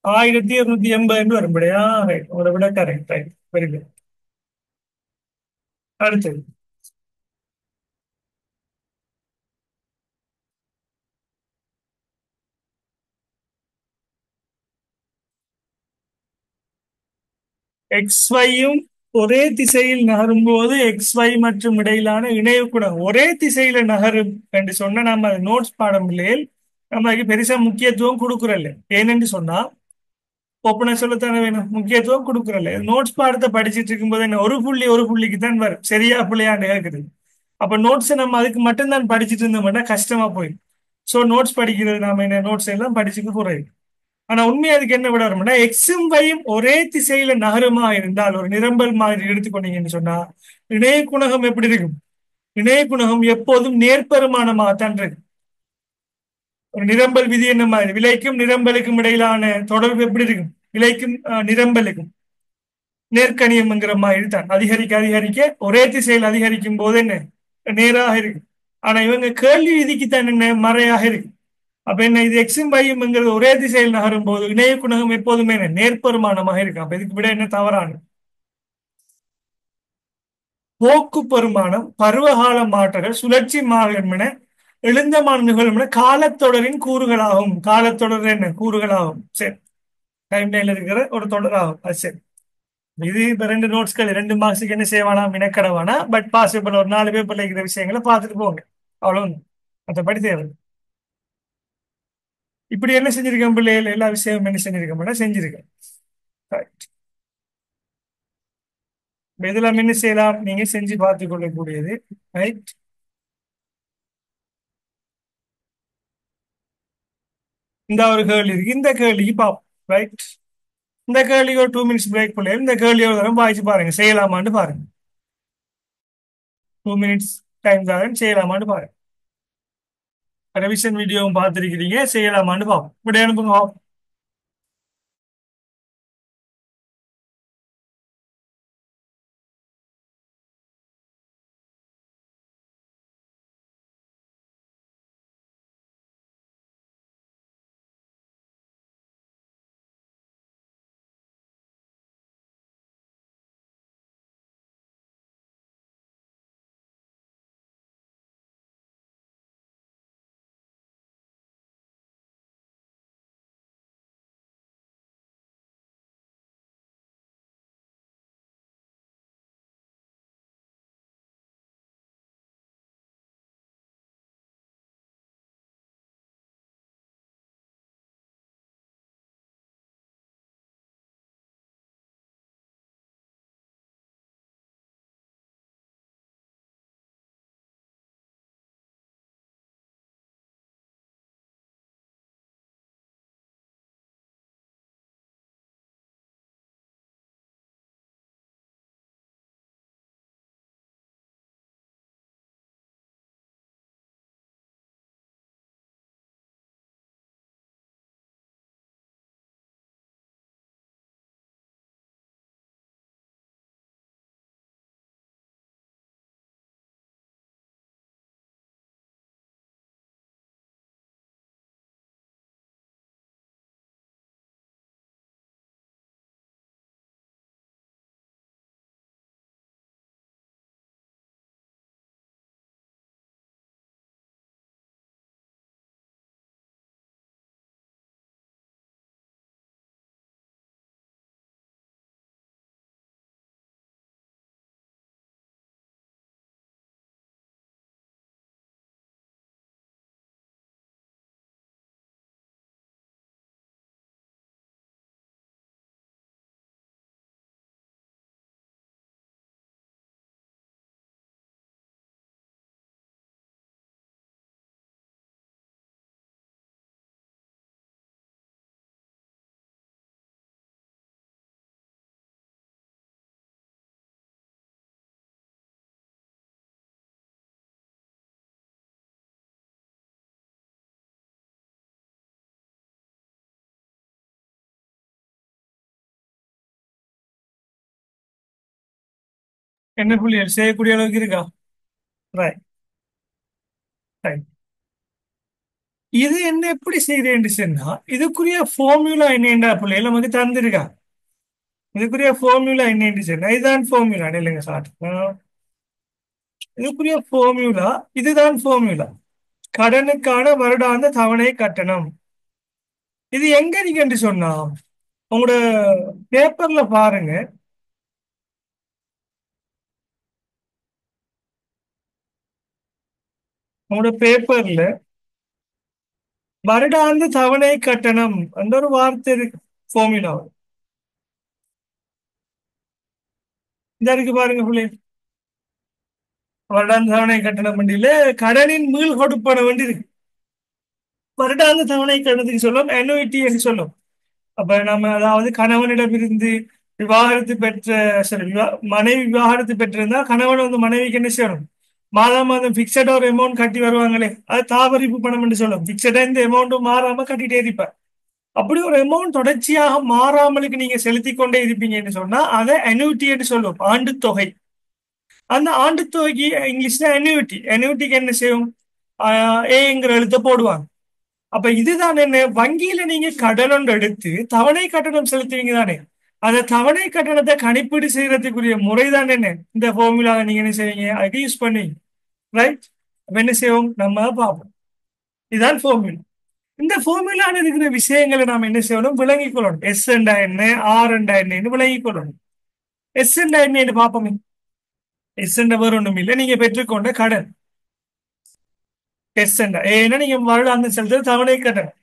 1280 வரும் விடையா? ரைட், உங்களோட விட கரெக்ட். Right, very good. அடுத்தது எக்ஸ் ஒய்யும் ஒரே திசையில் நகரும் போது எக்ஸ் ஒய் மற்றும் இடையிலான இணைவுக்குடன் ஒரே திசையில நகரும் என்று சொன்னா நம்ம நோட்ஸ் பாடம் இல்லையே, நம்ம அதுக்கு பெருசா முக்கியத்துவம் கொடுக்குறல்ல. ஏனென்று சொன்னா ஒப்பனை சொல்லத்தானே வேணும், முக்கியத்துவம் கொடுக்குறல்ல. நோட்ஸ் பாடத்தை படிச்சுட்டு இருக்கும்போது என்ன ஒரு புள்ளி ஒரு புள்ளிக்கு தான் வரும், சரியா பிள்ளையாண்டு கேட்குது. அப்ப நோட்ஸை நம்ம அதுக்கு மட்டும்தான் படிச்சுட்டு இருந்தோம்னா கஷ்டமா போயிடும். ஸோ நோட்ஸ் படிக்கிறது நாம என்ன நோட்ஸ் எல்லாம் படிச்சுக்க போறது. ஆனா உண்மை அதுக்கு என்ன விட வரும்னா, எக்ஸும் வையும் ஒரே திசையில நகருமா இருந்தால் ஒரு நிரம்பல் மாதிரி எடுத்துக்கொண்டீங்கன்னு சொன்னா இணைய குணகம் எப்படி இருக்கும்? இணைய குணகம் எப்போதும் நேர்பெருமானமாகத்தான் இருக்கு. ஒரு நிரம்பல் விதி என்ன மாதிரி, விலைக்கும் நிரம்பலுக்கும் இடையிலான தொடர்பு எப்படி இருக்கும்? விலைக்கும் நிரம்பலுக்கும் நேர்கணியம்ங்கிற மாதிரி தான். அதிகரிக்க அதிகரிக்க ஒரே திசையில் அதிகரிக்கும் போது என்ன நேராக இருக்கு. ஆனா இவங்க கேள்வி விதிக்கு தான் என்ன மறையாக இருக்கு. அப்ப என்ன இது எக்ஸும் வையும்ங்கிறது ஒரே திசையில் நகரும் போது இணைய குணகம் எப்போதுமே என்ன நேர்பெருமானமாக இருக்கு. அப்ப இதுக்கு விட என்ன தவறானது? போக்கு பெருமானம், பருவகால மாற்றங்கள், சுழற்சி மாற்றம் என எழுந்தமான நிகழ்வு என காலத்தொடரின் கூறுகளாகும். காலத்தொடர் என்ன கூறுகளாகும்? சரி, டைம் லைன்ல இருக்கிற ஒரு தொடராகும். அது சரி. இது இப்ப 2 நோட்ஸ்கள் 2 மார்க்ஸுக்கு என்ன செய்வானா மினக்கடவானா, பட் பாசிபிள் ஒரு 4 பேப்பர்ல இருக்கிற விஷயங்களை பார்த்துட்டு போங்க. அவ்வளவு மற்றபடி தேவை. இப்படி என்ன செஞ்சிருக்கேன் பிள்ளைகள்? எல்லா விஷயமும் என்ன செஞ்சிருக்கேன்? செஞ்சிருக்கேன். Right. இப்ப இதெல்லாம் என்ன செய்யலாம்? நீங்க செஞ்சு பார்த்துக் கொள்ளக்கூடியது. ரைட். இந்த ஒரு கேள்வி இருக்கு, இந்த கேள்விக்கு பார்ப்போம். ரைட். இந்த கேள்விக்கு ஒரு 2 மினிட்ஸ் பிரேக் பிள்ளைகள். இந்த கேள்வி ஒரு தரம் வாய்ச்சி பாருங்க, செய்யலாமான்னு பாருங்க. 2 மினிட்ஸ் டைம் தான், செய்யலாமான்னு பாருங்க. ரெவிஷன் வீடியோவும் பார்த்துருக்கிறீங்க, செய்யலாமான்னு பார்ப்போம். இப்படி அனுப்புங்க. என்ன புள்ளிகள் செய்யக்கூடிய அளவுக்கு இருக்கா? ரைட். ரைட். இது என்ன எப்படி செய்யறேன்னு சொன்னா இதுக்குரிய ஃபார்முலா என்னண்டா பிள்ளைகள் நமக்கு தந்திருக்கா. இதுக்குரிய ஃபார்முலா என்னன்னு சொன்னா இதுதான் ஃபார்முலா இல்லைங்க சார். இதுக்குரிய ஃபார்முலா இதுதான் ஃபார்முலா. கடனுக்கான வருடாந்த தவணை கட்டணம். இது எங்க நீங்க சொன்னா உங்களோட பேப்பர்ல பாருங்க. உங்களோட பேப்பர்ல வருடாந்த தவணை கட்டணம் அந்த ஒரு வார்த்தை இருக்கு ஃபார்முலா. இந்த இருக்கு பாருங்க பிள்ளை. வருடாந்த தவணை கட்டணம் வண்டியில கடனின் மீள் கொடுப்பன வேண்டி இருக்கு. வருடாந்த தவணை கட்டணத்துக்கு சொல்லும் annuity என்று சொல்லும். அப்ப நம்ம அதாவது கணவனிடமிருந்து விவாகரத்து பெற்ற சரி மனைவி விவாகரத்து பெற்றிருந்தா கணவன் வந்து மனைவிக்கு என்ன செய்யணும்? மாதம் மாதம் பிக்சடா ஒரு அமௌண்ட் கட்டி வருவாங்களே அது தாவரிப்பு பணம் என்று சொல்லும். பிக்சடா இந்த அமௌண்ட் மாறாம கட்டிட்டே இருப்ப. அப்படி ஒரு அமௌண்ட் தொடர்ச்சியாக மாறாமலுக்கு நீங்க செலுத்தி கொண்டே இருப்பீங்கன்னு சொன்னா அதை annuity என்று சொல்லுவோம். ஆண்டு தொகை. அந்த ஆண்டு தொகைக்கு இங்கிலீஷ்ல annuity. annuityக்கு என்ன செய்யும்? ஏங்கிற எழுத்த போடுவாங்க. அப்ப இதுதான் என்ன வங்கியில நீங்க கடன் ஒன்று எடுத்து தவணை கட்டணம் செலுத்துவீங்க தானே. அந்த தவணை கட்டணத்தை கணிப்பீடு செய்யறதுக்குரிய முறைதான் என்ன இந்த ஃபார்முலாவை நீங்க என்ன செய்வீங்க அதுக்கு யூஸ் பண்ணுவீங்க. ரைட். அப்ப என்ன செய்வோம் நம்ம பார்ப்போம். இதுதான் ஃபார்முலா. இந்த ஃபார்முலால இருக்கிற விஷயங்களை நாம் என்ன செய்யணும் விளங்கிக் கொள்ளணும். எஸ் என்றா என்ன ஆர் என்றா என்னன்னு விளங்கிக் கொள்ளணும். எஸ் என்றா என்னன்னு பார்ப்போமே. எஸ் என்ற வேறு ஒன்றும் இல்லை நீங்க பெற்றுக்கொண்ட கடன். எஸ் என்றா ஏன்னா நீங்க வருடாந்தம் செலுத்துற தவணை கட்டணம்.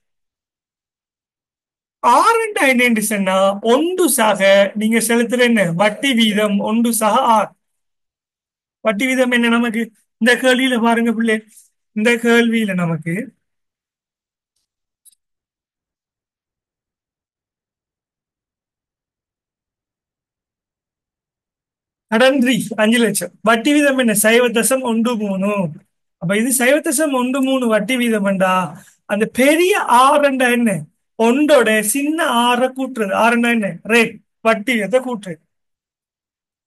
ஆறுண்டா என்னன்னு சொன்னா ஒன்று சக நீங்க செலுத்துற என்ன வட்டி வீதம் ஒன்று சக ஆறு. வட்டி வீதம் என்ன நமக்கு இந்த கேள்வியில பாருங்க பிள்ளை. இந்த கேள்வியில நமக்கு கடன் 5 லட்சம் வட்டி வீதம் என்ன 0.13. அப்ப இது 0.13 வட்டி வீதம் வேண்டா அந்த பெரிய ஆறுண்டா என்ன ஒன்றோட சின்ன ஆறை கூட்டுறது. ஆறுண்டா என்ன ரேட் வட்டி வீதத்தை கூட்டுறது.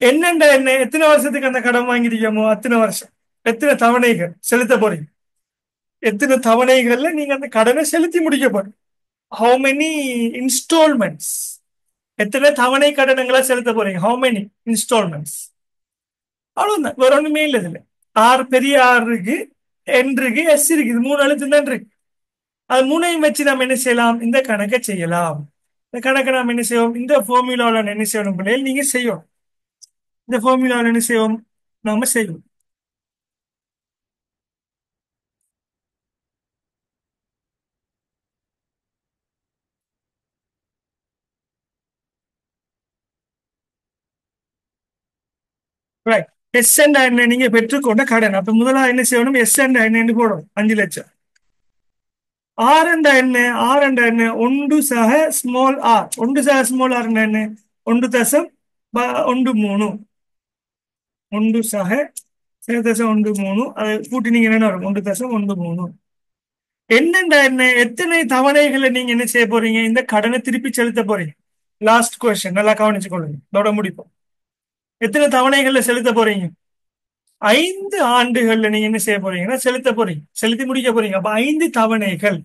என்னண்டா என்ன எத்தனை வருஷத்துக்கு அந்த கடன் வாங்கிருக்கோமோ அத்தனை வருஷம் எத்தனை தவணைகள் செலுத்த போறீங்க. எத்தனை தவணைகள்ல நீங்க அந்த கடனை செலுத்தி முடிக்க போறீங்க. ஹவு மெனி இன்ஸ்டால்மெண்ட்ஸ் எத்தனை தவணை கடனங்களா செலுத்த போறீங்க. How many instalments. அவ்வளவுதான் வேற ஒண்ணுமே இல்லை இதுல. ஆறு பெரிய ஆறு இருக்கு என் இருக்கு எஸ் இருக்கு. இது மூணு எழுத்து தான் இருக்கு. அது மூணையும் வச்சு நம்ம என்ன செய்யலாம் இந்த கணக்கை செய்யலாம். இந்த கணக்கை நாம் என்ன செய்வோம் இந்த ஃபார்முலாவில் என்ன செய்யணும் பிள்ளைகள் நீங்க செய்யும். இந்த ஃபார்முலாவில் என்ன செய்வோம் நாம செய்வோம். ரைட். எஸ் அண்ட் என்ன நீங்க பெற்றுக்கொண்ட கடன். அப்ப முதல்ல என்ன செய்யணும் எஸ் அண்ட் என்ன போடணும் 5 லட்சம். ஆர் அண்ட் என்ன ஆர் அண்ட் என்ன ஒன்று சக ஸ்மால் ஆர். ஒன்று சக ஸ்மால் ஆர் என்ன ஒன்று தசம் ஒன்று மூணு. ஒன்று சக 0.13 அதை கூட்டி நீங்க என்ன வரும் 1.13. என்னண்டா என்ன எத்தனை தவணைகளை நீங்க என்ன செய்ய போறீங்க இந்த கடனை திருப்பி செலுத்த போறீங்க. லாஸ்ட் கொஸ்டின் நல்லா கவனிச்சுக்கொள்ளுங்க இதோட முடிப்போம். எத்தனை தவணைகள்ல செலுத்த போறீங்க 5 ஆண்டுகள்ல நீங்க என்ன செய்ய போறீங்கன்னா செலுத்த போறீங்க செலுத்தி முடிக்க போறீங்க. அப்ப 5 தவணைகள்.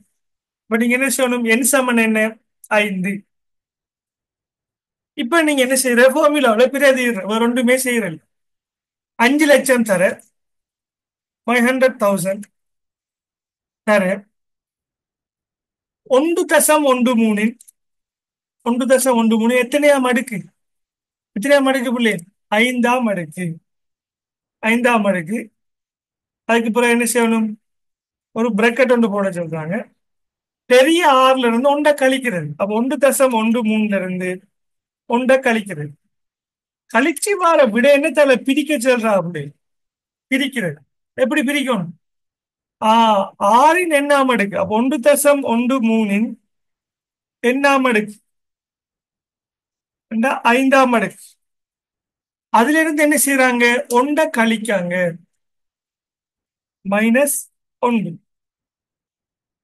இப்ப நீங்க என்ன செய்யணும் என் சமன் என்ன 5. இப்ப நீங்க என்ன செய்யற ஃபார்முலாவில பிரதிடுற வேற ஒன்றுமே செய்யறல. 5 லட்சம் தர 500,000 தர 1.13. 1.13 எத்தனையாம் அடுக்கு எத்தனையாம் அடுக்கு பிள்ளை 5ஆம் அடுக்கு. 5ஆம் அடுக்கு. அதுக்கு பிறகு என்ன செய்யணும் ஒரு பிரக்கெட் ஒன்று போட சொல்றாங்க. பெரிய ஆறுல இருந்து ஒன்றை கழிக்கிறது. அப்ப 1.13 இருந்து ஒன்றை கழிக்கிறது. கழிச்சு வார விட என்ன தலை பிரிக்க சொல்றா அப்படி பிரிக்கிறது. எப்படி பிரிக்கணும் ஆறின் எண்ணாம் அடுக்கு. அப்ப 1.13 எண்ணாம் அடுக்கு 5ஆம் அடுக்கு. அதுல இருந்து என்ன செய்யறாங்க ஒன்றை கழிக்காங்க -1.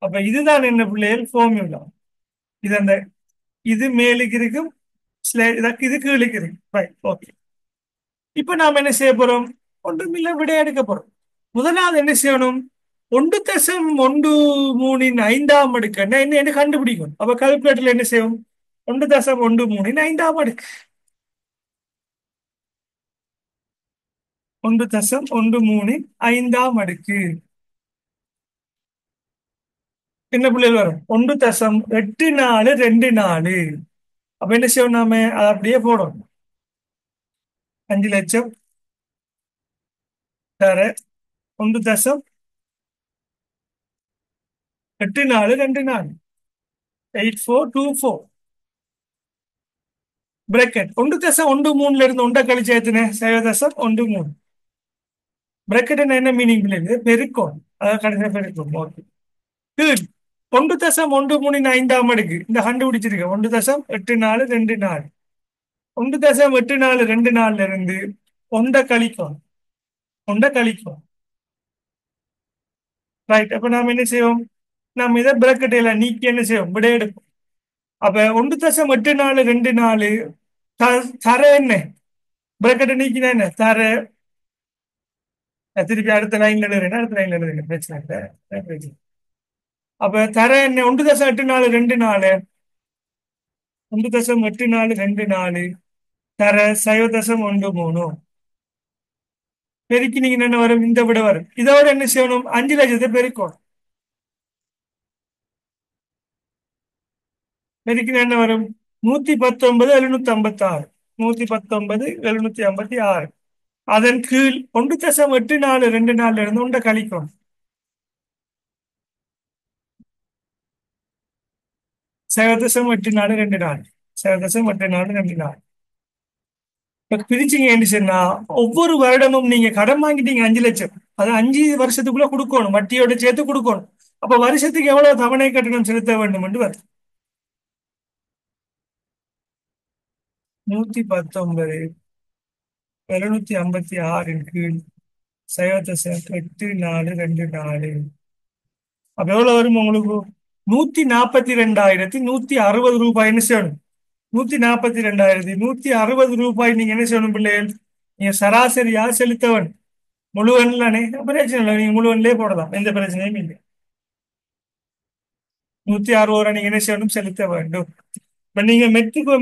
அப்ப இதுதான் என்ன பிள்ளைகள் ஃபார்முலா. இது அந்த இது மேலுக்கு இருக்கும் இது கீழுக்கு இருக்கு. ரைட். ஓகே. இப்ப நாம் என்ன செய்ய போறோம்? ஒன்றுமில்ல, விடை எடுக்க போறோம். முதலாவது என்ன செய்யணும்? 1.13 ஐந்தாம் அடுக்கு என்ன கண்டுபிடிக்கும். அப்ப கால்குலேட்டர்ல என்ன செய்யும்? 1.13 ஐந்தாம் அடுக்கு. 1.13 ஐந்தாம் அடுக்கு என்ன பிள்ளைகள் வரும்? 1.8424. அப்ப என்ன செய்யணும்? நாம அதை அப்படியே போடும். 5 லட்சம் தர 1.8424 8424 பிரக்கெட். 1.13 இருந்து ஒன்றை கழிச்சு ஏத்துனே 0.13. பிரக்கெட் என்ன மீனிங் பிள்ளைங்க? பெருக்கம். அதாவது கடைசியா பெருக்கம். ஓகே. கீழ் 1.13 ஐந்தாம் அடுக்கு இந்த கண்டுபிடிச்சிருக்க 1.8424. 1.8424 இருந்து ஒன்றை கழிக்கும். ஒன்றை கழிக்கும். ரைட். அப்ப நாம என்ன செய்வோம்? நம்ம இதை பிரக்கெட்ல நீக்கி என்ன செய்வோம்? விடை எடுப்போம். அப்ப 1.8424 தர என்ன? பிரக்கெட்டை நீக்கினா என்ன? தர. திருப்பி அடுத்த லைன்ல எழுதுறேன். அடுத்த லைன்ல எழுதுறேன். பிரச்சனை இல்லை. அப்ப தர என்ன? 1.8424 1.8424 தர 0.13 பெருக்கி நீங்க என்ன வரும்? இந்த விட வரும். இதோட என்ன செய்யணும்? 5 லட்சத்தை பெருக்கணும். பெருக்கினா என்ன வரும்? 119,756. 119,756. அதன் கீழ் 1.8424 இருந்து ஒன்றை கழிக்கும். 0.8424. 0.8424. இப்ப பிரிச்சிங்க என்ன சொன்னா, ஒவ்வொரு வருடமும் நீங்க கடன் வாங்கிட்டீங்க 5 லட்சம். அது 5 வருஷத்துக்குள்ள கொடுக்கணும். வட்டியோட சேர்த்து கொடுக்கணும். அப்ப வருஷத்துக்கு எவ்வளவு தவணை கட்டணம் செலுத்த வேண்டும் என்று வரும்? 119,756 கீழ் 0.8424. அப்ப எவ்வளவு வரும் உங்களுக்கு? 142,160 ரூபாய் என்ன செய்யணும்? 142,160 ரூபாய் நீங்க என்ன செய்யணும் பிள்ளைகள்? நீங்க சராசரியா செலுத்தவன். முழுவன்லானே பிரச்சனை இல்லை. நீங்க முழுவன்லயே போடலாம். எந்த பிரச்சனையும் இல்லை. 160 ரூபா நீங்க என்ன செய்யணும்? செலுத்த வேண்டும். இப்ப நீங்க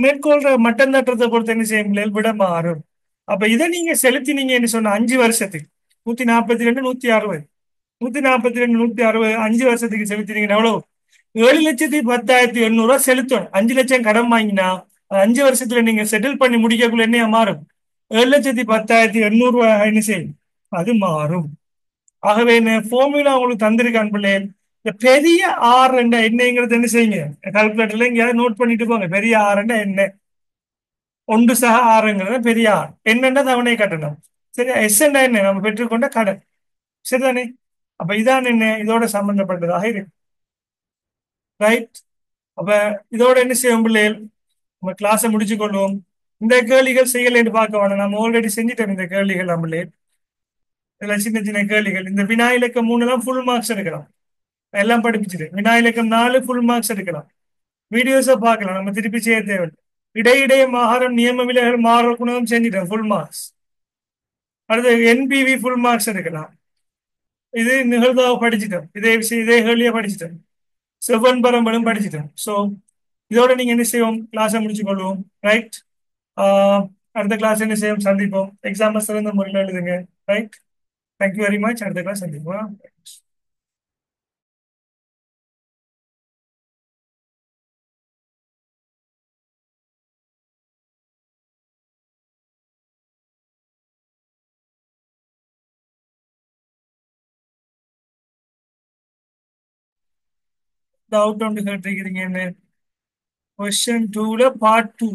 மேற்கொள்ற மட்டம் தட்டுறதை பொறுத்து என்ன செய்யும் பிள்ளைகள்? விட மாறும். அப்ப இதை நீங்க செலுத்தினீங்க என்ன சொன்ன 5 வருஷத்துக்கு 142 160 142 160 5 வருஷத்துக்கு செலுத்தினீங்கன்னா எவ்வளவு? 7,10,800 செலுத்தணும். 5 லட்சம் கடன் வாங்கினா 5 வருஷத்துல நீங்க செட்டில் பண்ணி முடிக்கக்குள்ள என்ன மாறும்? 7,10,800 என்ன செய்யும்? அது மாறும். ஆகவே என்ன ஃபார்முலா உங்களுக்கு தந்திருக்கான் பிள்ளைகள். இந்த பெரிய ஆர் என்ற என்னங்கிறது என்ன செய்யுங்க? கால்குலேட்டர்ல எங்கேயாவது நோட் பண்ணிட்டு போங்க. பெரிய ஆர் என்ற என்ன? 1/6 பெரிய ஆர். என்னென்ன தவணை கட்டணம். சரி. எஸ் என்ன? நம்ம பெற்றுக்கொண்ட கடன். சரிதானே? அப்ப இதான் என்ன? இதோட சம்பந்தப்பட்டதாக இருக்கு. ரைட். அப்ப இதோட என்ன செய்வோம் பிள்ளைகள்? நம்ம கிளாஸை முடிச்சு கொள்வோம். இந்த கேள்விகள் செய்யலைன்னு பார்க்க வேணாம். நம்ம ஆல்ரெடி செஞ்சுட்டோம் இந்த கேள்விகள். நம்மளே இதுல சின்ன சின்ன கேள்விகள். இந்த வினா இலக்கம் 3 தான் ஃபுல் மார்க்ஸ் எடுக்கலாம். எல்லாம் படிப்பிச்சுட்டு வினா இலக்கம் 4 ஃபுல் மார்க்ஸ் எடுக்கலாம். வீடியோஸை பார்க்கலாம். நம்ம திருப்பி செய்ய தேவையில்லை. இடையிடையே மாகாரம் நியம விலைகள் மாற குணம் செஞ்சுட்டோம். Full marks. அடுத்து என்பிவி ஃபுல் மார்க்ஸ் எடுக்கலாம். இது நிகழ்வாக படிச்சுட்டோம். இதே விஷயம் இதே கேள்வியை படிச்சுட்டோம். செவ்வன் பரம்பலும் படிச்சுட்டோம். ஸோ இதோட நீங்க என்ன செய்வோம்? கிளாஸை முடிச்சு கொள்வோம். ரைட். அடுத்த கிளாஸ் என்ன செய்வோம்? சந்திப்போம். எக்ஸாம் சிறந்த முறையில் எழுதுங்க. ரைட். Thank you very much. அடுத்த கிளாஸ் சந்திப்போம். டவுட் ஒன்று கேட்டிருக்கிறீங்க. என்ன கொஸ்டின் 2ல பார்ட் 2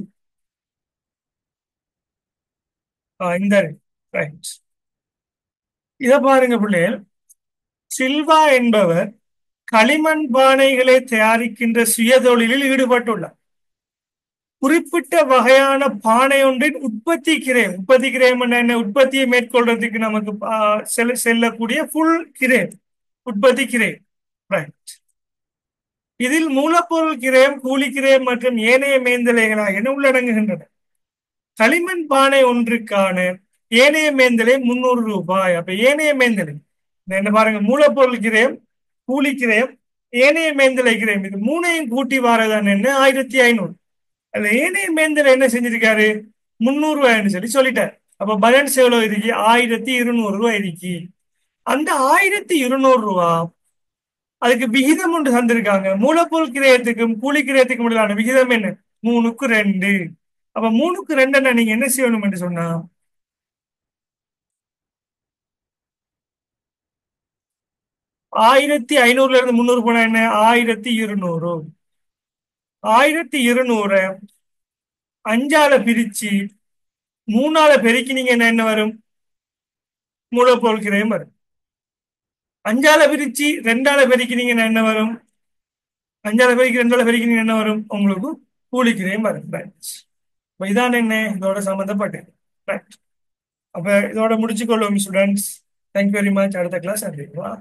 இந்த ரைட். இதை பாருங்க பிள்ளைகள். சில்வா என்பவர் களிமண் பானைகளை தயாரிக்கின்ற சுயதொழிலில் ஈடுபட்டுள்ளார். குறிப்பிட்ட வகையான பானை ஒன்றின் உற்பத்தி கிரயம். உற்பத்தி கிரயம் என்ன? உற்பத்தியை மேற்கொள்றதுக்கு நமக்கு செல்லக்கூடிய ஃபுல் கிரயம் உற்பத்தி கிரயம். ரைட். இதில் மூலப்பொருள் கிரயம், கூலி கிரயம் மற்றும் ஏனைய மேந்தலைகள் ஆகியன உள்ளடங்குகின்றன. களிமண் பானை ஒன்றுக்கான ஏனைய மேந்தலை 300 ரூபாய். அப்ப ஏனைய மேந்தலை என்ன பாருங்க, மூலப்பொருள் கிரயம், கூலி கிரயம், ஏனைய மேந்தலை கிரயம், இது மூணையும் கூட்டி வாரதான் என்ன 1500. அதுல ஏனைய மேந்தலை என்ன செஞ்சிருக்காரு, 300 ரூபாய்ன்னு சொல்லிட்டார். அப்ப பேலன்ஸ் எவ்வளவு இருக்கு, 1200 ரூபாய் இருக்கு. அந்த 1200 ரூபா அதுக்கு விகிதம் ஒன்று தந்திருக்காங்க. மூலப்பொருள் கிரயத்துக்கும் கூலி கிரயத்துக்கும் இடையிலான விகிதம் என்ன, 3:2. அப்ப 3:2 நீங்க என்ன செய்யணும் என்று சொன்னா, 1500ல இருந்து 300 போனா என்ன, 1200. 1200 அஞ்சால பிரிச்சு 3ஆல பெருக்கினீங்கன்னா என்ன வரும், மூலப்பொருள் கிரயம் வரும். அஞ்சால பிரிச்சு 2ஆல பெருக்கினீங்கன்னா என்ன வரும், அஞ்சால பெருக்கி 2ஆல பெருக்கினீங்கன்னா என்ன வரும், உங்களுக்கு கூலி கிரயம் வரும். Right. அப்ப இதான் என்ன இதோட சம்பந்தப்பட்டது. Right. அப்ப இதோட முடிச்சுக்கொள்ளும் ஸ்டூடெண்ட்ஸ். Thank you very much. அடுத்த கிளாஸ் சந்திப்போம்.